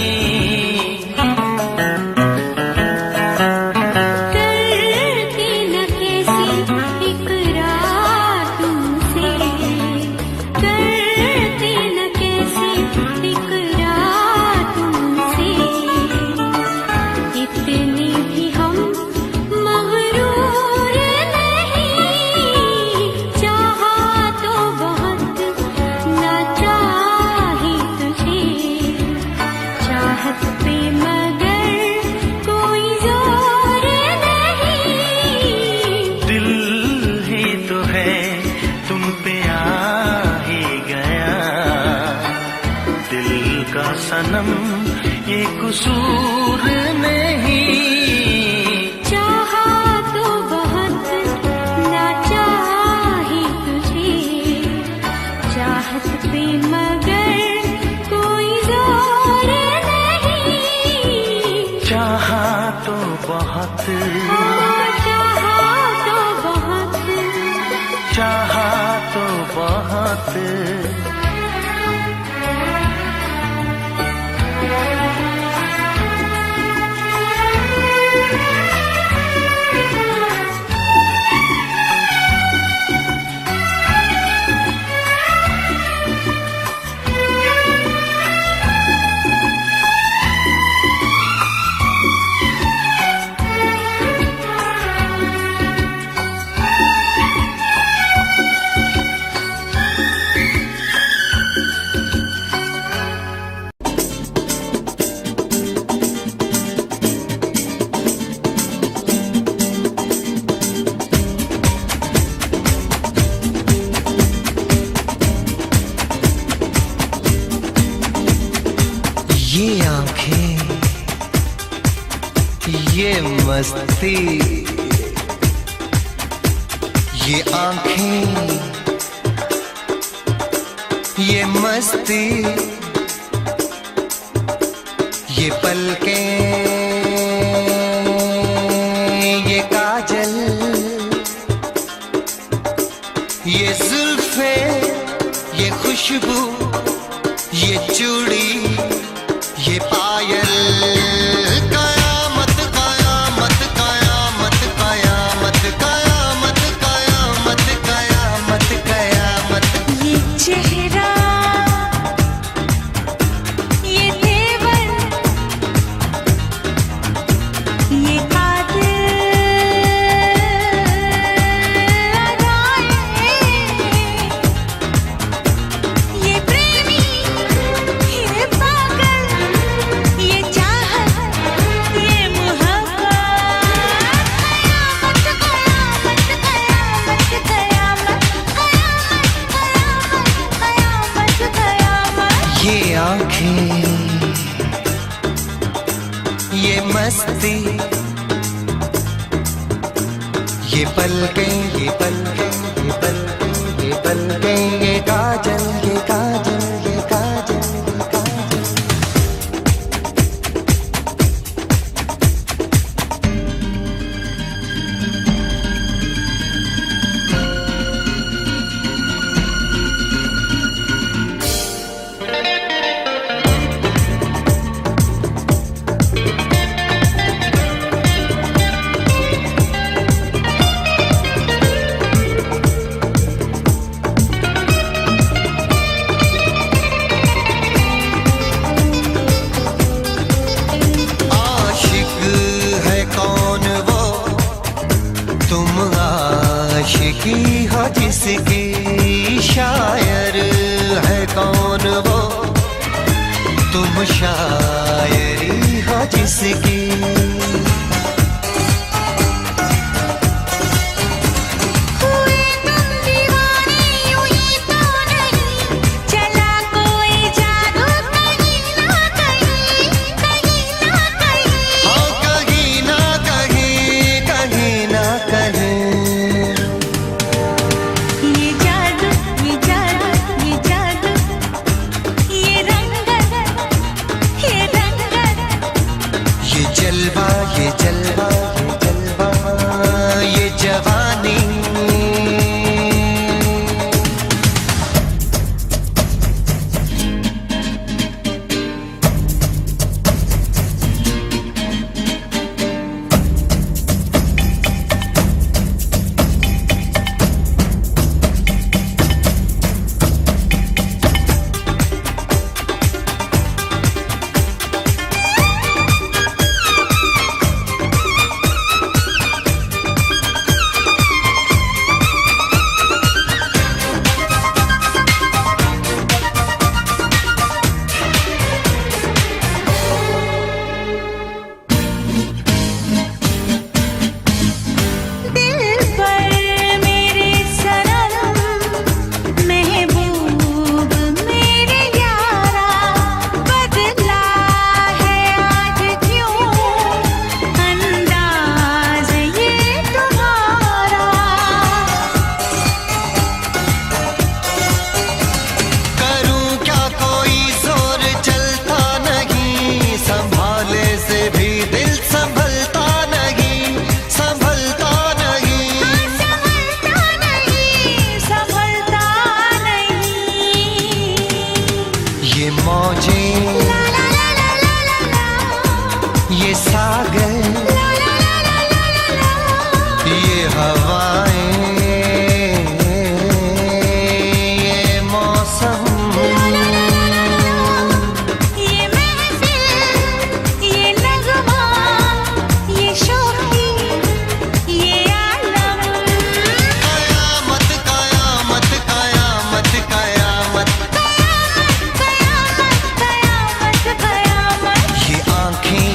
करती न कैसे इकरार तुमसे, करती न कैसे इकरार तुमसे, इतने भी हम मगरूर नहीं, चाहा तो बहुत, ना चाहे तुझे, चाहत पे मगर कोई जोर नहीं, दिल ही तो है तुम पे आ ही गया, दिल का सनम ये कसूर चाहा तो बहुत, चाहा तो बहुत, ये आंखें, ये मस्ती, ये आंखें, ये मस्ती, ये पलकें, ये काजल, ये जुल्फें, ये खुशबू, ये चूड़ी, ये पायल, कयामत कयामत कयामत कयामत कयामत कयामत कयामत कयामत। ये चेहरा, ये तेवर, ये कातिल अदाएं, ये प्रेमी, ये पागल, ये चाहत, ये मोहब्बत, कयामत कयामत कयामत कयामत कयामत कयामत। ये आंखें, ये मस्ती, ये पलकें, ये पलकें, ये पलकें, ये पलकें, ये काजल, ये काजल, ये काजल, ये काजल। आशिक है कौन वो, तुम आशिकी हो जिसकी, शायर है कौन वो, तुम शायरी हो जिसकी। हुए तुम दीवाने हुई तो नहीं, चला कोई जादू कहीं ना कहीं, कहीं ना कहीं। हाँ कहीं ना कहीं, कहीं ना कहीं। ये जादू, ये जादू, ये जादू, ये रंगत, ये रंगत, ये जलवा, ये जलवा, ये जलवा, ये जवानी। गए ये हवाएं, ये मौसम, ये महफिल, ये नगमा, ये शोखी, ये आलम। कयामत कयामत कयामत कयामत कयामत कयामत कयामत। ये आंखें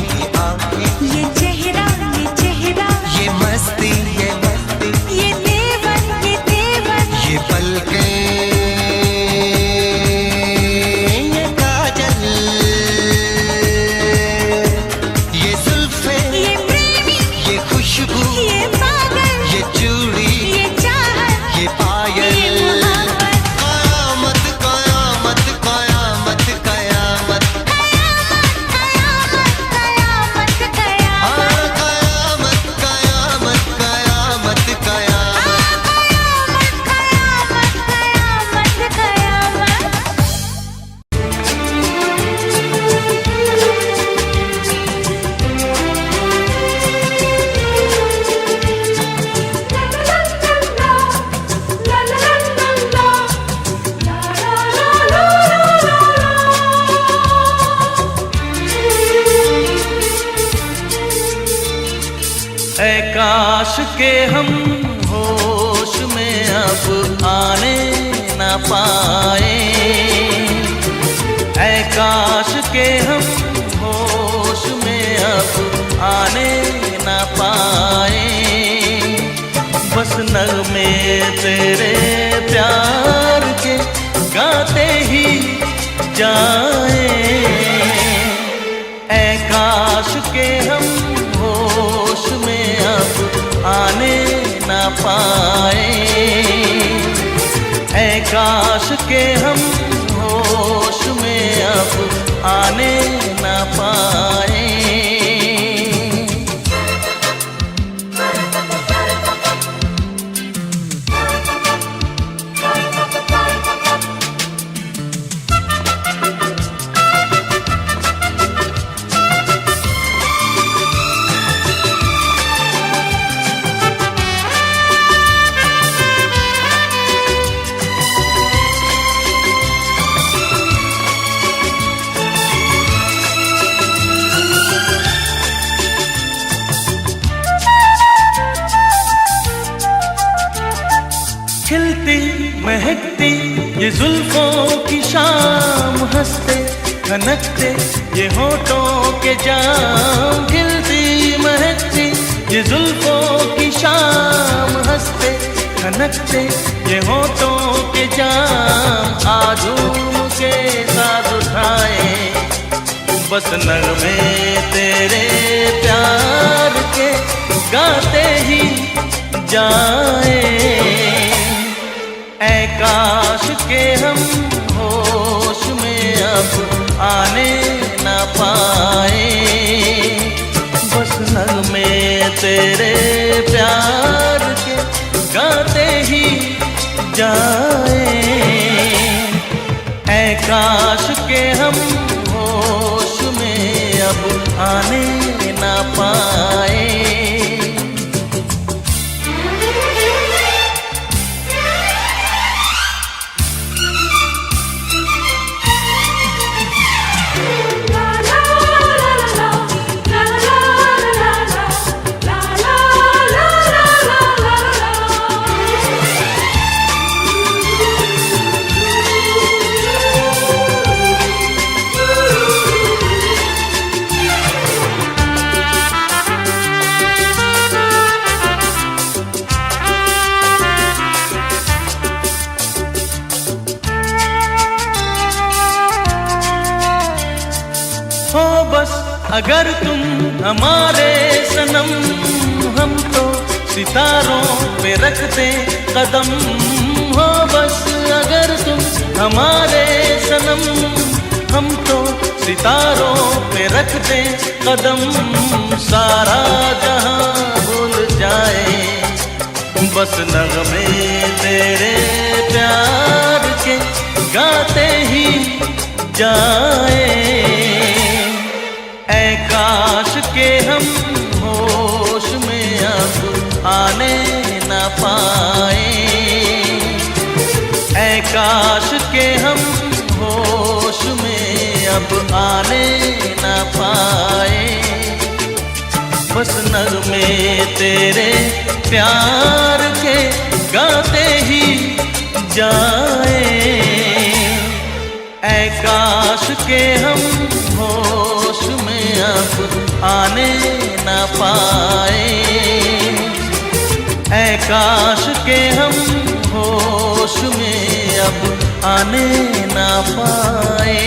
ये चेहरा, ये मस्ती ये देवन, ये पलकें, ये काजल, ये जुल्फे, ये प्रेमी, ये खुशबू, ये पागल, ये चूड़ी, ये चाहत, ये पायल। ये मोहब्बत। कयामत कयामत कयामत कयामत कयामत कयामत कयामत कयामत कयामत कयामत कयामत कयामत कयामत। ऐ काश के हम होश में अब आने न पाए, ऐ काश के हम होश में अब आने न पाए। बस नगमे तेरे प्यार के गाते ही जाए, ऐ काश के हम होश में अब आने न पाए, ऐ काश के हम होश में अब आने न पाए। खिलती महकती ये जुल्फों की शाम, हंसते खनकते ये होठों के जाम। खिलती महकती ये जुल्फों की शाम, हंसते खनकते ये होठों के जाम। आजूम के साथ उठाए बस नगमे तेरे प्यार के गाते ही जाए, ऐ काश के हम होश में अब आने न पाए। बस नगमे तेरे प्यार के गाते ही जाए, ऐ काश के हम होश में अब आने न पाए। हो बस अगर तुम हमारे सनम, हम तो सितारों पे रखते कदम। हो बस अगर तुम हमारे सनम, हम तो सितारों पे रखते कदम। सारा जहां भूल जाए बस नगमे तेरे प्यार के गाते ही जाए, ऐ काश के हम होश में अब आने न पाए, ऐ काश के हम होश में अब आने न पाए। बस नगमे तेरे प्यार के गाते ही जाए, ऐ काश के हम होश में अब आने न पाए, ऐ काश के हम होश में अब आने न पाए।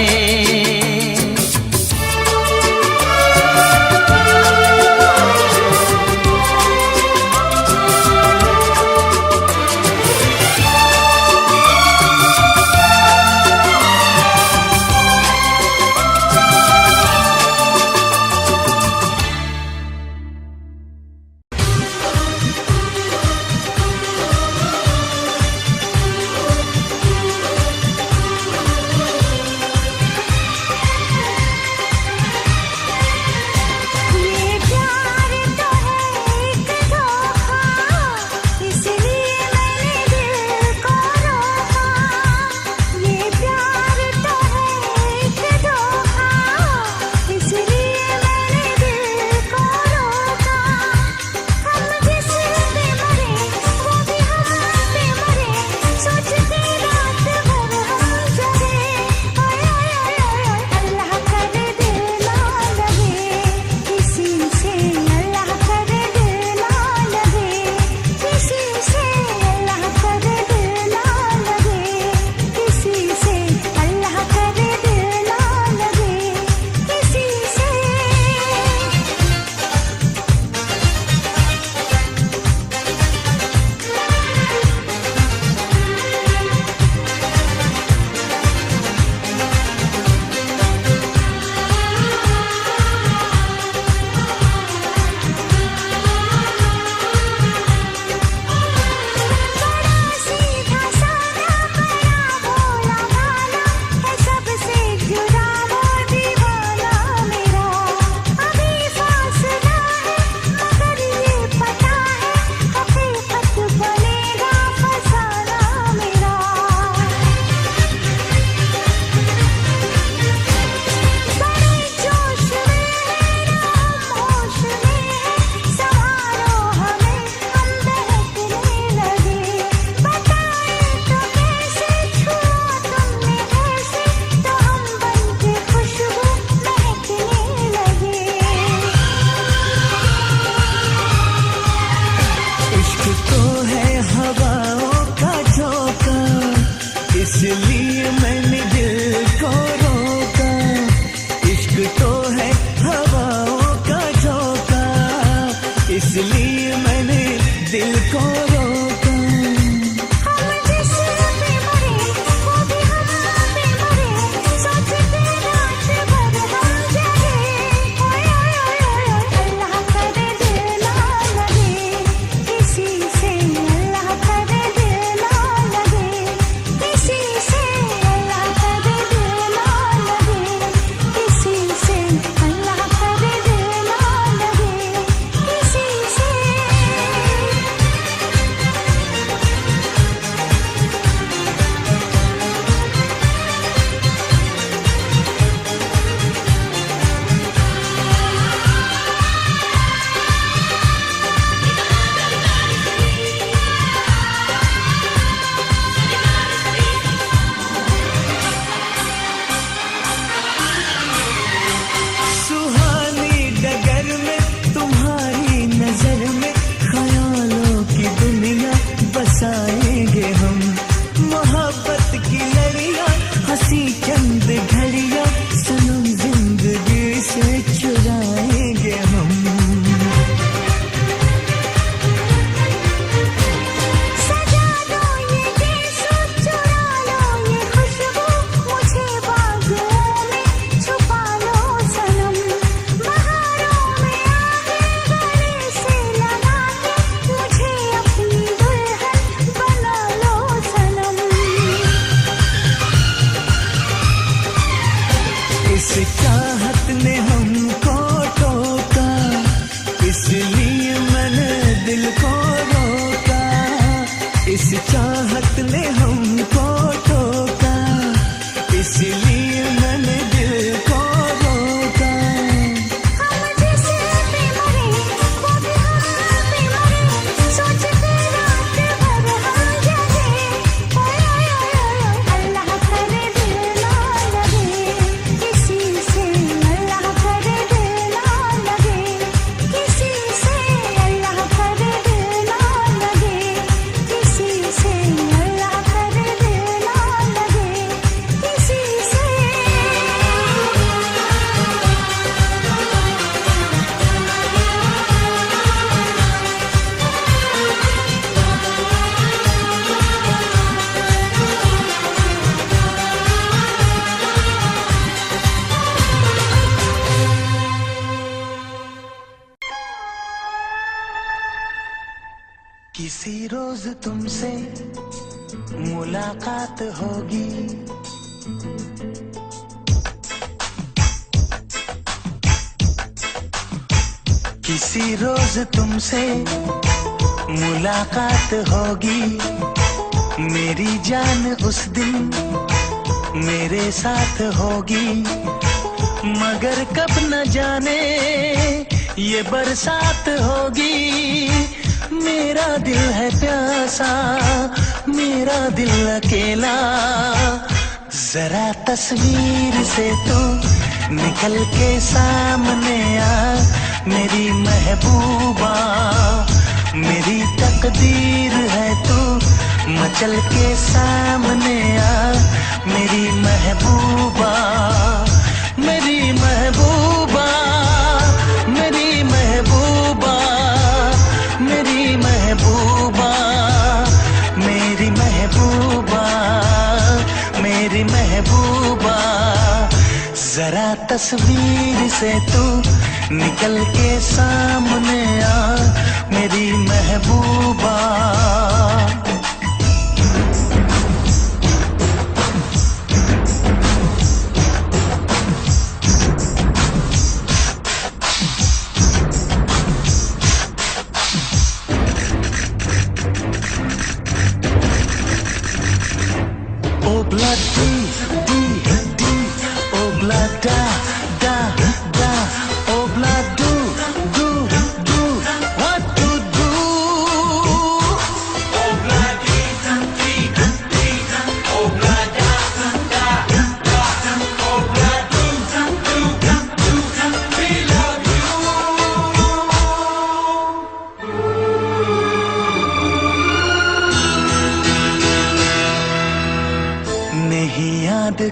इसलिए मैंने दिल को रोका, इश्क तो है हवाओं का झोंका, इसलिए मैंने दिल को रोका। किसी से इसलिए मैंने दिल को रोका, इस चाहत ने हमको टोका, इसलिए मैंने दिल को रोका। हम जैसे पे मरे वो भी हम पे मरे, सोचते रात भर हम जगे। ओए ओए ओए ओए अल्लाह करे दिल ना लगे किसी से, अल्लाह करे दिल ना लगे किसी से, अल्लाह करे दिल ना लगे किसी से, अल्लाह करे दिल ना लगे किसी से। किसी रोज तुमसे मुलाकात होगी, किसी रोज तुमसे मुलाकात होगी। मेरी जान उस दिन मेरे साथ होगी, मगर कब न जाने ये बरसात होगी। मेरा दिल है प्यासा, मेरा दिल अकेला, जरा तस्वीर से तू निकल के सामने आ मेरी महबूबा। मेरी तकदीर है तू मचल के सामने आ मेरी महबूबा, मेरी महबूबा, मेरी महबूबा, मेरी महबूबा, मेरी महबूबा, मेरी महबूबा। जरा तस्वीर से तू निकल के सामने आ मेरी महबूबा।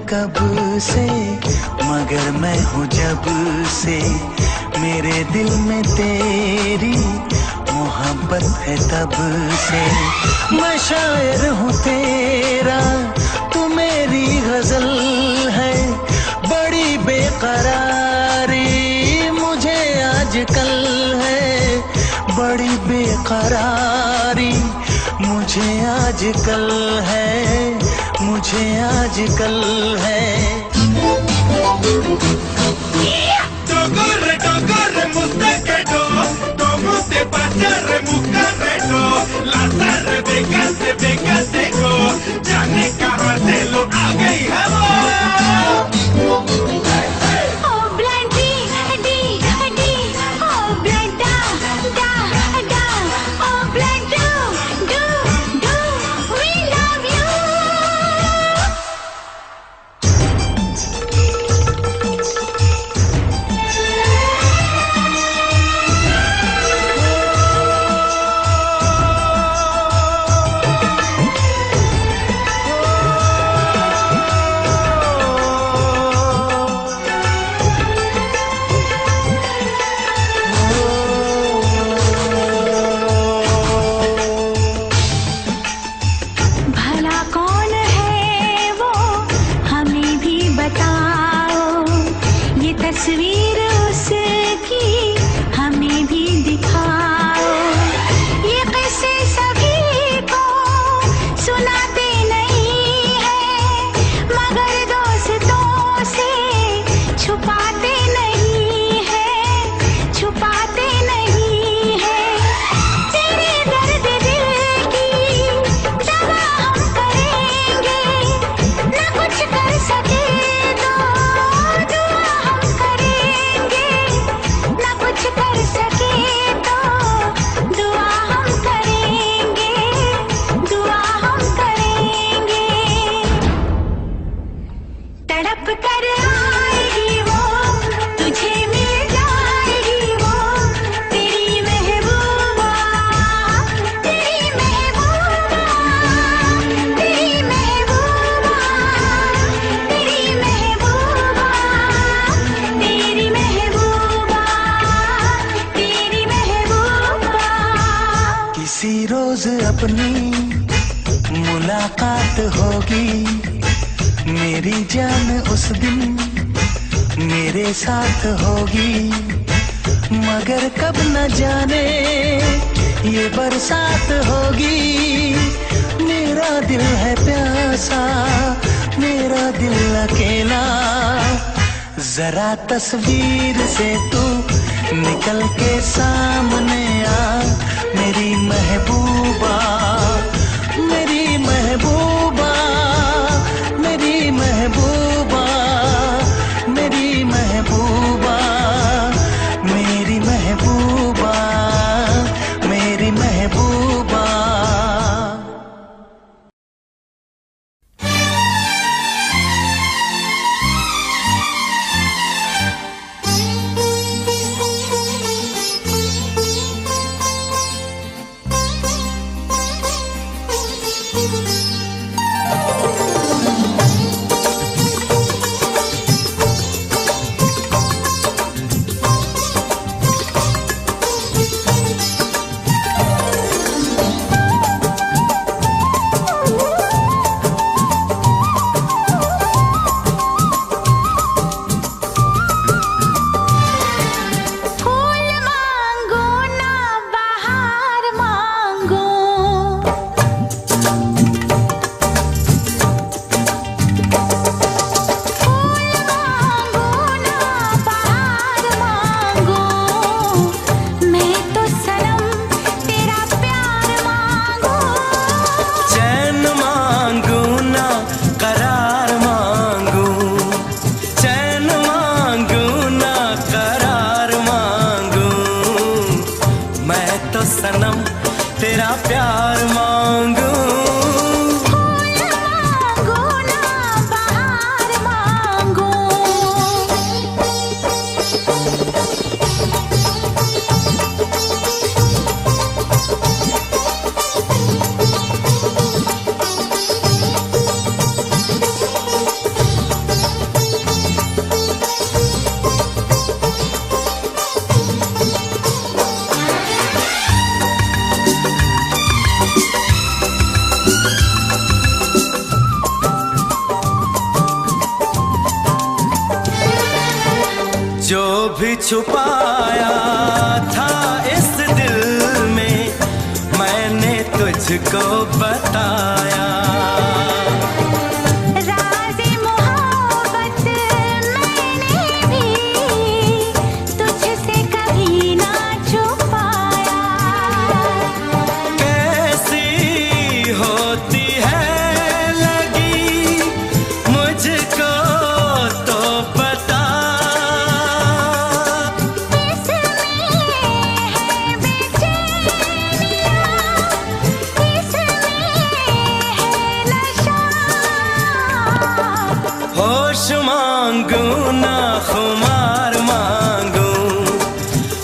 कब से मगर मैं हूँ जब से, मेरे दिल में तेरी मोहब्बत है तब से। मैं शायर हूँ तेरा, तू मेरी गजल है, बड़ी बेकरारी मुझे आजकल है, बड़ी बेकरारी मुझे आजकल है, मुझे आजकल है। Corre, corre, mustaquero, como te pasa, remucarrero, las arrebecas de becateco, ya ne cahatelo, haga y jabón. Oh blood D D D, oh blood da da da, oh blood do we love you. अपनी मुलाकात होगी, मेरी जान उस दिन मेरे साथ होगी। मगर कब न जाने ये बरसात होगी। मेरा दिल है प्यासा, मेरा दिल अकेला। जरा तस्वीर से तू निकल के सामने आ, मेरी महबूबा, मेरी महबूबा, मेरी महबूबा, मेरी महबूबा, मेरी महबूबा, मेरी महबूबा। सनम तेरा प्यार मांगू। मांगो ना बहार मांगो। जो भी छुपाया था इस दिल में मैंने तुझको बताया। राज़े मोहब्बत मैंने भी तुझसे कभी ना छुपाया। कैसी होती है लगी मुझको तो पता। होश मांगू ना खुमार मांगू,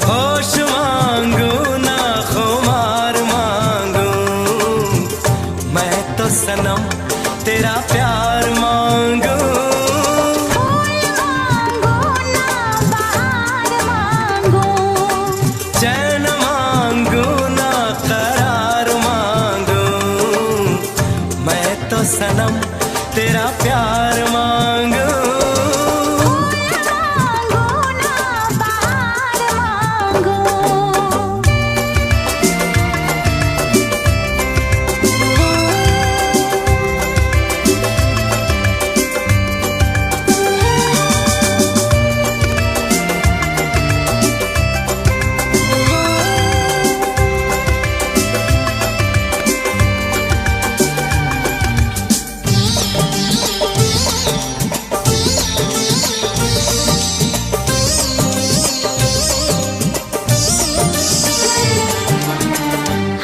होश मांगू ना खुमार मांगू। मैं तो सनम तेरा प्यार मांगू। मांगो ना बहार मांगो। चैन मांगू ना करार मांगू। मैं तो सनम तेरा प्यार मांगू। मांगो ना बहार मांगो।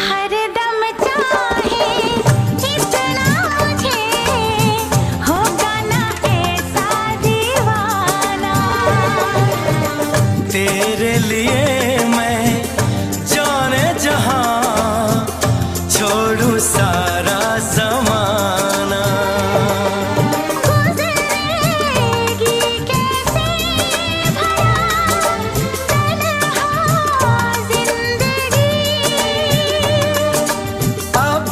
हरदम चाहे इतना मुझे होगा ना ऐसा दीवाना। तेरे लिए मैं जाने जहां छोड़ू सारा ज़माना। गुज़रेगी कैसे भला तन्हा जिंदगी। अब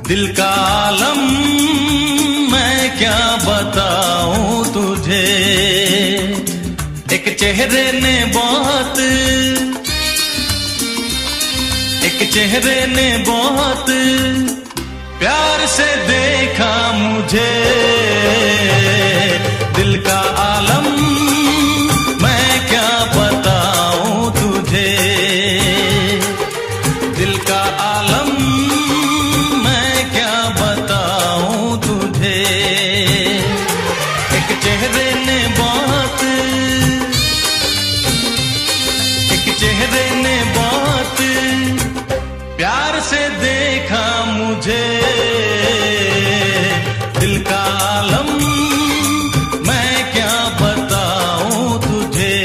दिल का आलम मैं क्या बताऊं तुझे। एक चेहरे ने बहुत प्यार से देखा मुझे। दिल का आलम मैं क्या बताऊं तुझे। दिल का आलम मैं क्या बताऊं तुझे। एक चेहरे ने बहुत प्यार से देखा मुझे। दिल का आलम मैं क्या बताऊं तुझे।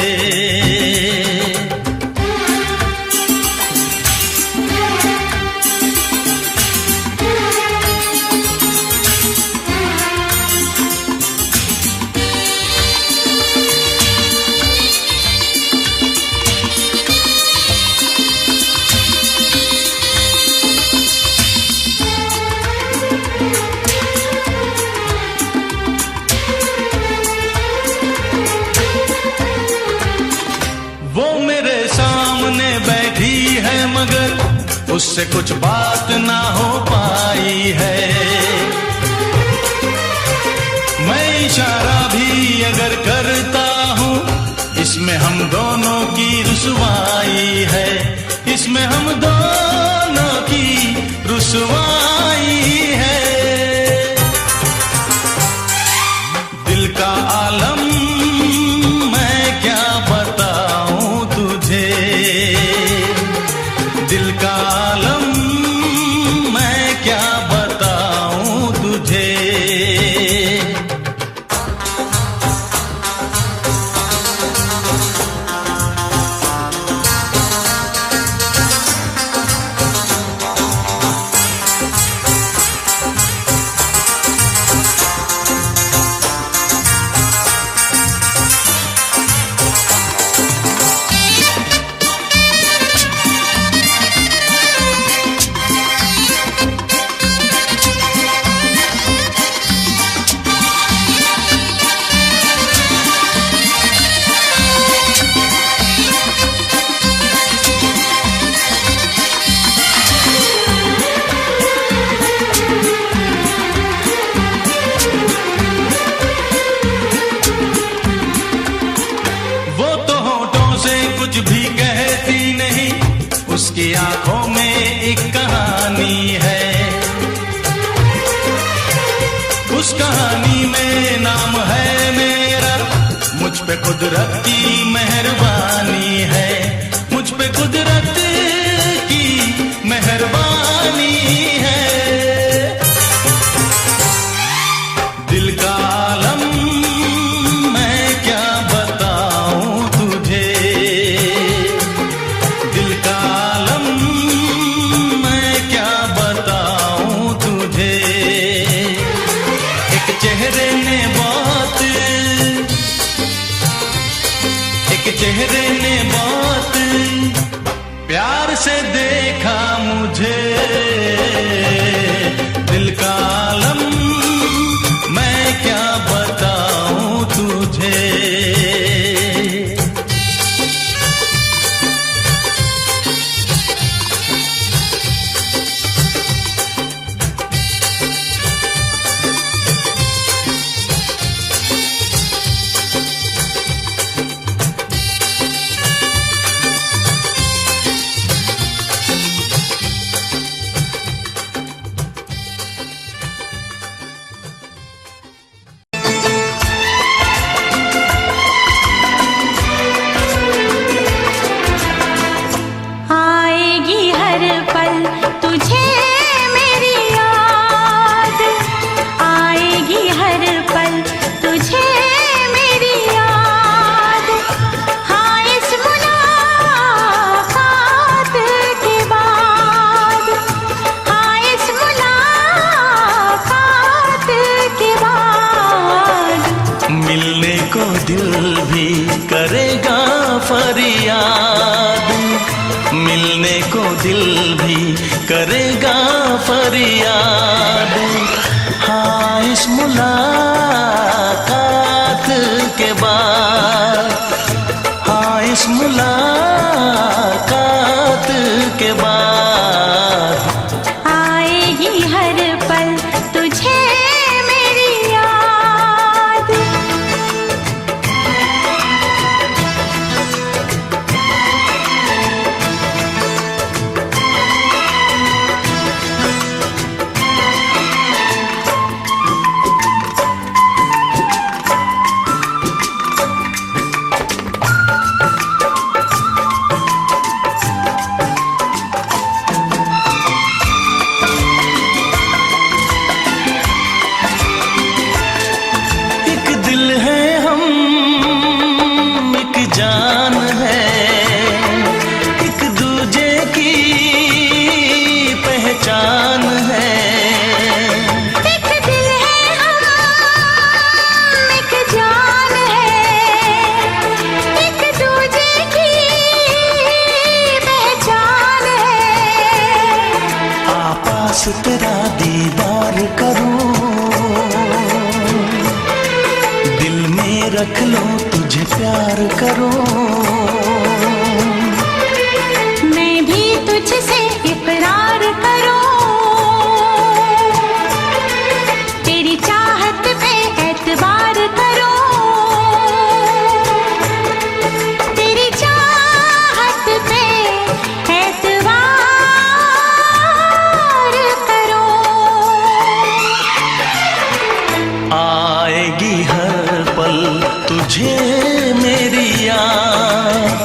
वो मेरे सामने बैठी है मगर उससे कुछ बात ना हो पाई है। मैं इशारा भी अगर करता हूँ इसमें हम दोनों की रुसवाई है। इसमें हम दोनों की रुसवाई है। दिल का आलम मैं क्या बताऊं तुझे। दिल का आलम मैं क्या बताऊं तुझे। कुछ भी कहती नहीं, उसकी आंखों में एक कहानी है। उस कहानी में नाम है मेरा, मुझ पे कुदरत की मेहरबानी है। मुझ पे कुदरत की मेहरबानी है। दिल का आलम मैं क्या बताऊं तुझे। दिल का आलम मैं क्या बताऊं तुझे। एक चेहरे ने बहुत प्यार से देखा मुझे। दिल का आलम मैं क्या बताऊं तुझे। दिल भी करेगा फरियाद, मिलने को दिल भी करेगा फरियाद। मुलाकात के बाद, हाँ इस मुलाकात के बाद आएगी हर पल तुझे मेरी याद। एक दिल है हम, एक जान है, एक दूजे की पहचान है। एक दिल है हम, एक जान है, एक दूजे की पहचान है। आपास तेरा दीदार करूं, दिल में रख लो तुझे प्यार करूं। मैं भी तुझसे इकरार करूं, तेरी चाहत पे एतबार करूं, तेरी चाहत पे एतबार करूं। आएगी हर पल तुझे मेरी याद,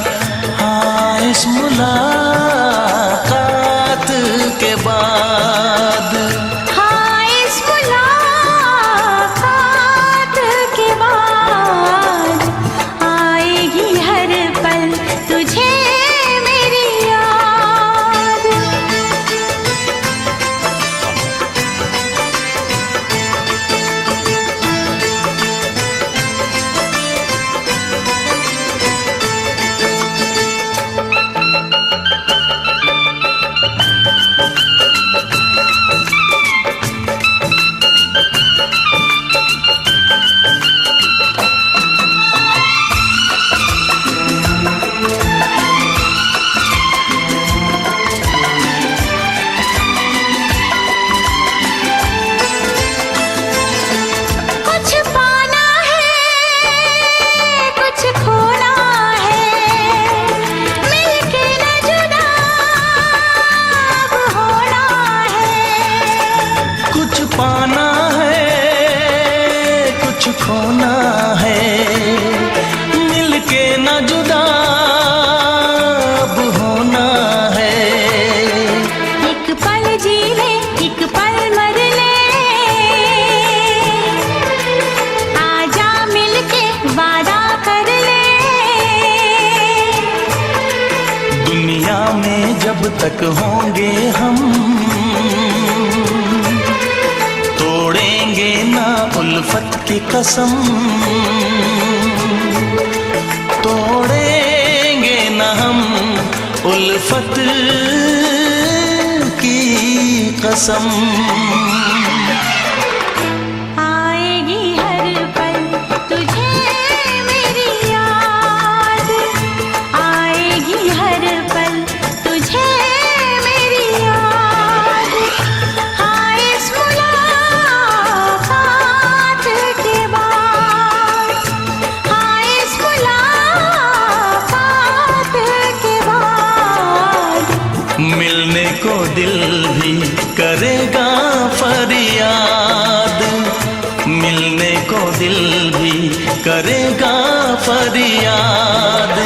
हाँ इस मुलाकात के बाद। हाँ इस मुलाकात के बाद आएगी हर पल तुझे मेरी याद। कुछ पाना है, कुछ खोना है, मिलके न जुदा अब होना है। कुछ पाना है, कुछ खोना है, मिलके न जुदा अब होना है। एक पल जी ले, एक पल मर ले, आजा मिलके वादा कर ले। दुनिया में जब तक होंगे हम, तोड़ेंगे ना उल्फत की कसम, तोड़ेंगे ना हम उल्फत की कसम। आएगी हर पल तुझे मेरी याद, आएगी हर पल तुझे मेरी याद। हाँ इस मुलाकात के बाद, हाँ इस मुलाकात के बाद मिलने को दिल भी करेगा फरियाद, मिलने को दिल भी करेगा फरियाद।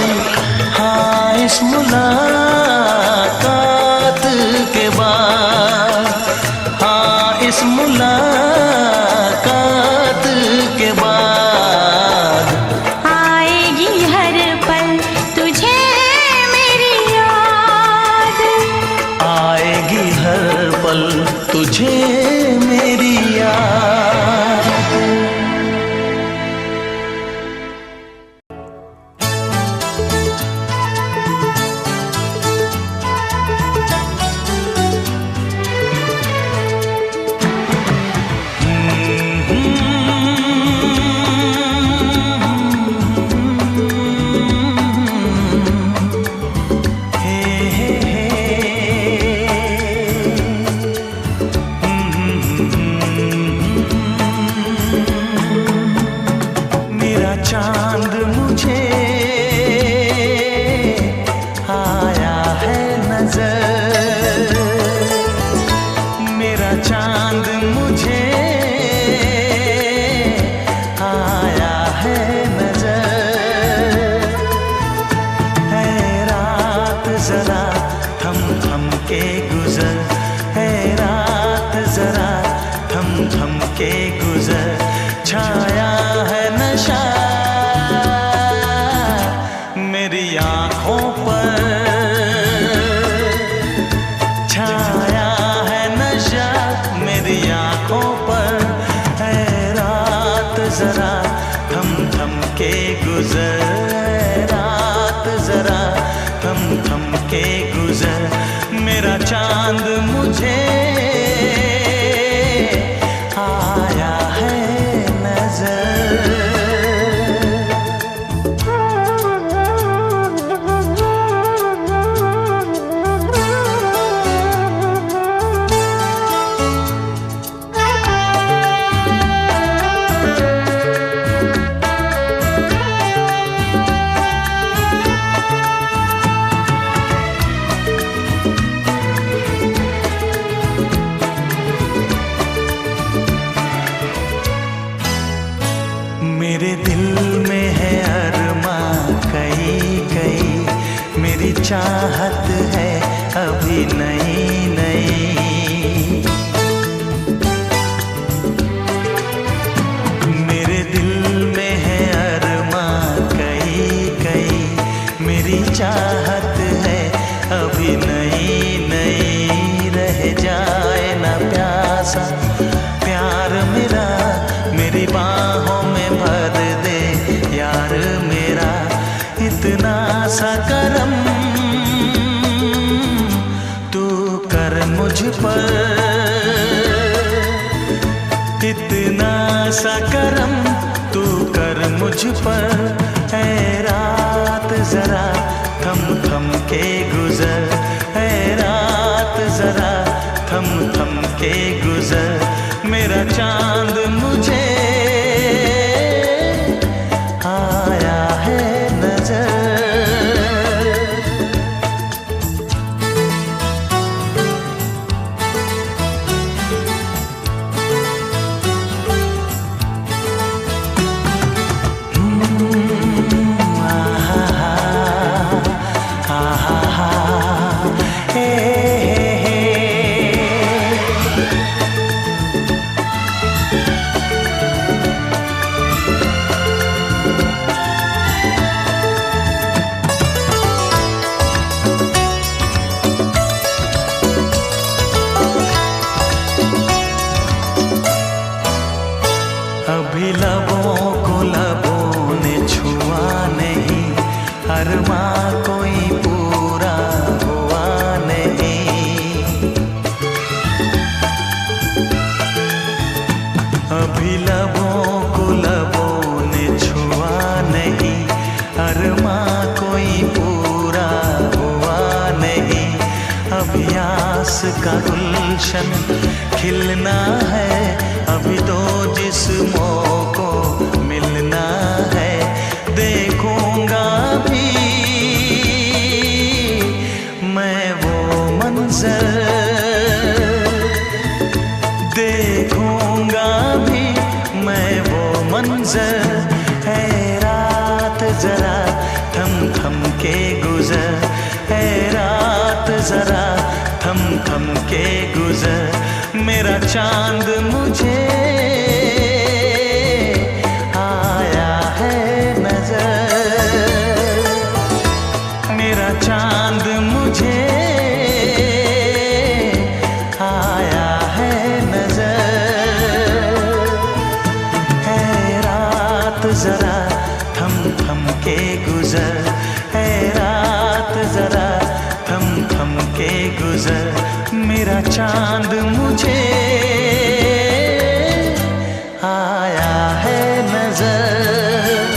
हाँ इस मुलाकात के बाद, हाँ इस मुलाकात के बाद आएगी हर पल तुझे मेरी याद। आएगी हर पल तुझे मेरी याद। चांद मुझे आया है नजर। है रात जरा थम थम के गुजर, है रात जरा थम थम के गुजर। छाया है नशा मेरी आँखों पर, छाया है नशा मेरी आँखों पर। है रात जरा थम थम के गुजर, है रात जरा थम थम के गुजर। मेरा चांद मुझे आया है नजर। मेरे दिल में है अरमां कई कई, मेरी चाहत है अभी नई नई। मेरे दिल में है अरमां कई कई, मेरी चाहत है अभी नई नई। रह जाए ना प्यासा प्यार मेरा, मेरी बाहों में भर दे यार मेरा। इतना सा करम तू कर मुझ पर, इतना सा करम तू कर मुझ पर। है रात जरा थम थम के गुजर, है रात जरा थम थम के गुजर। मेरा चांद मुझे आया है नजर। अभी लबों को लबों ने छुआ नहीं, अरमां कोई पूरा हुआ नहीं। अभी लबों को लबों ने छुआ नहीं, अरमां कोई पूरा हुआ नहीं। अभी आस का गुलशन खिलना है, अभी तो जिस्मों को मिलना है। देखूंगा भी मैं वो मंजर, देखूंगा भी मैं वो मंजर। है रात जरा थम थम के गुजर, है रात जरा थम थम के गुजर। मेरा चांद मुझे आया है नजर, मेरा चांद मुझे आया है नजर। है रात जरा थम थम के गुजर, है रात जरा थम थम के गुजर। मेरा चांद मुझे आया है नजर।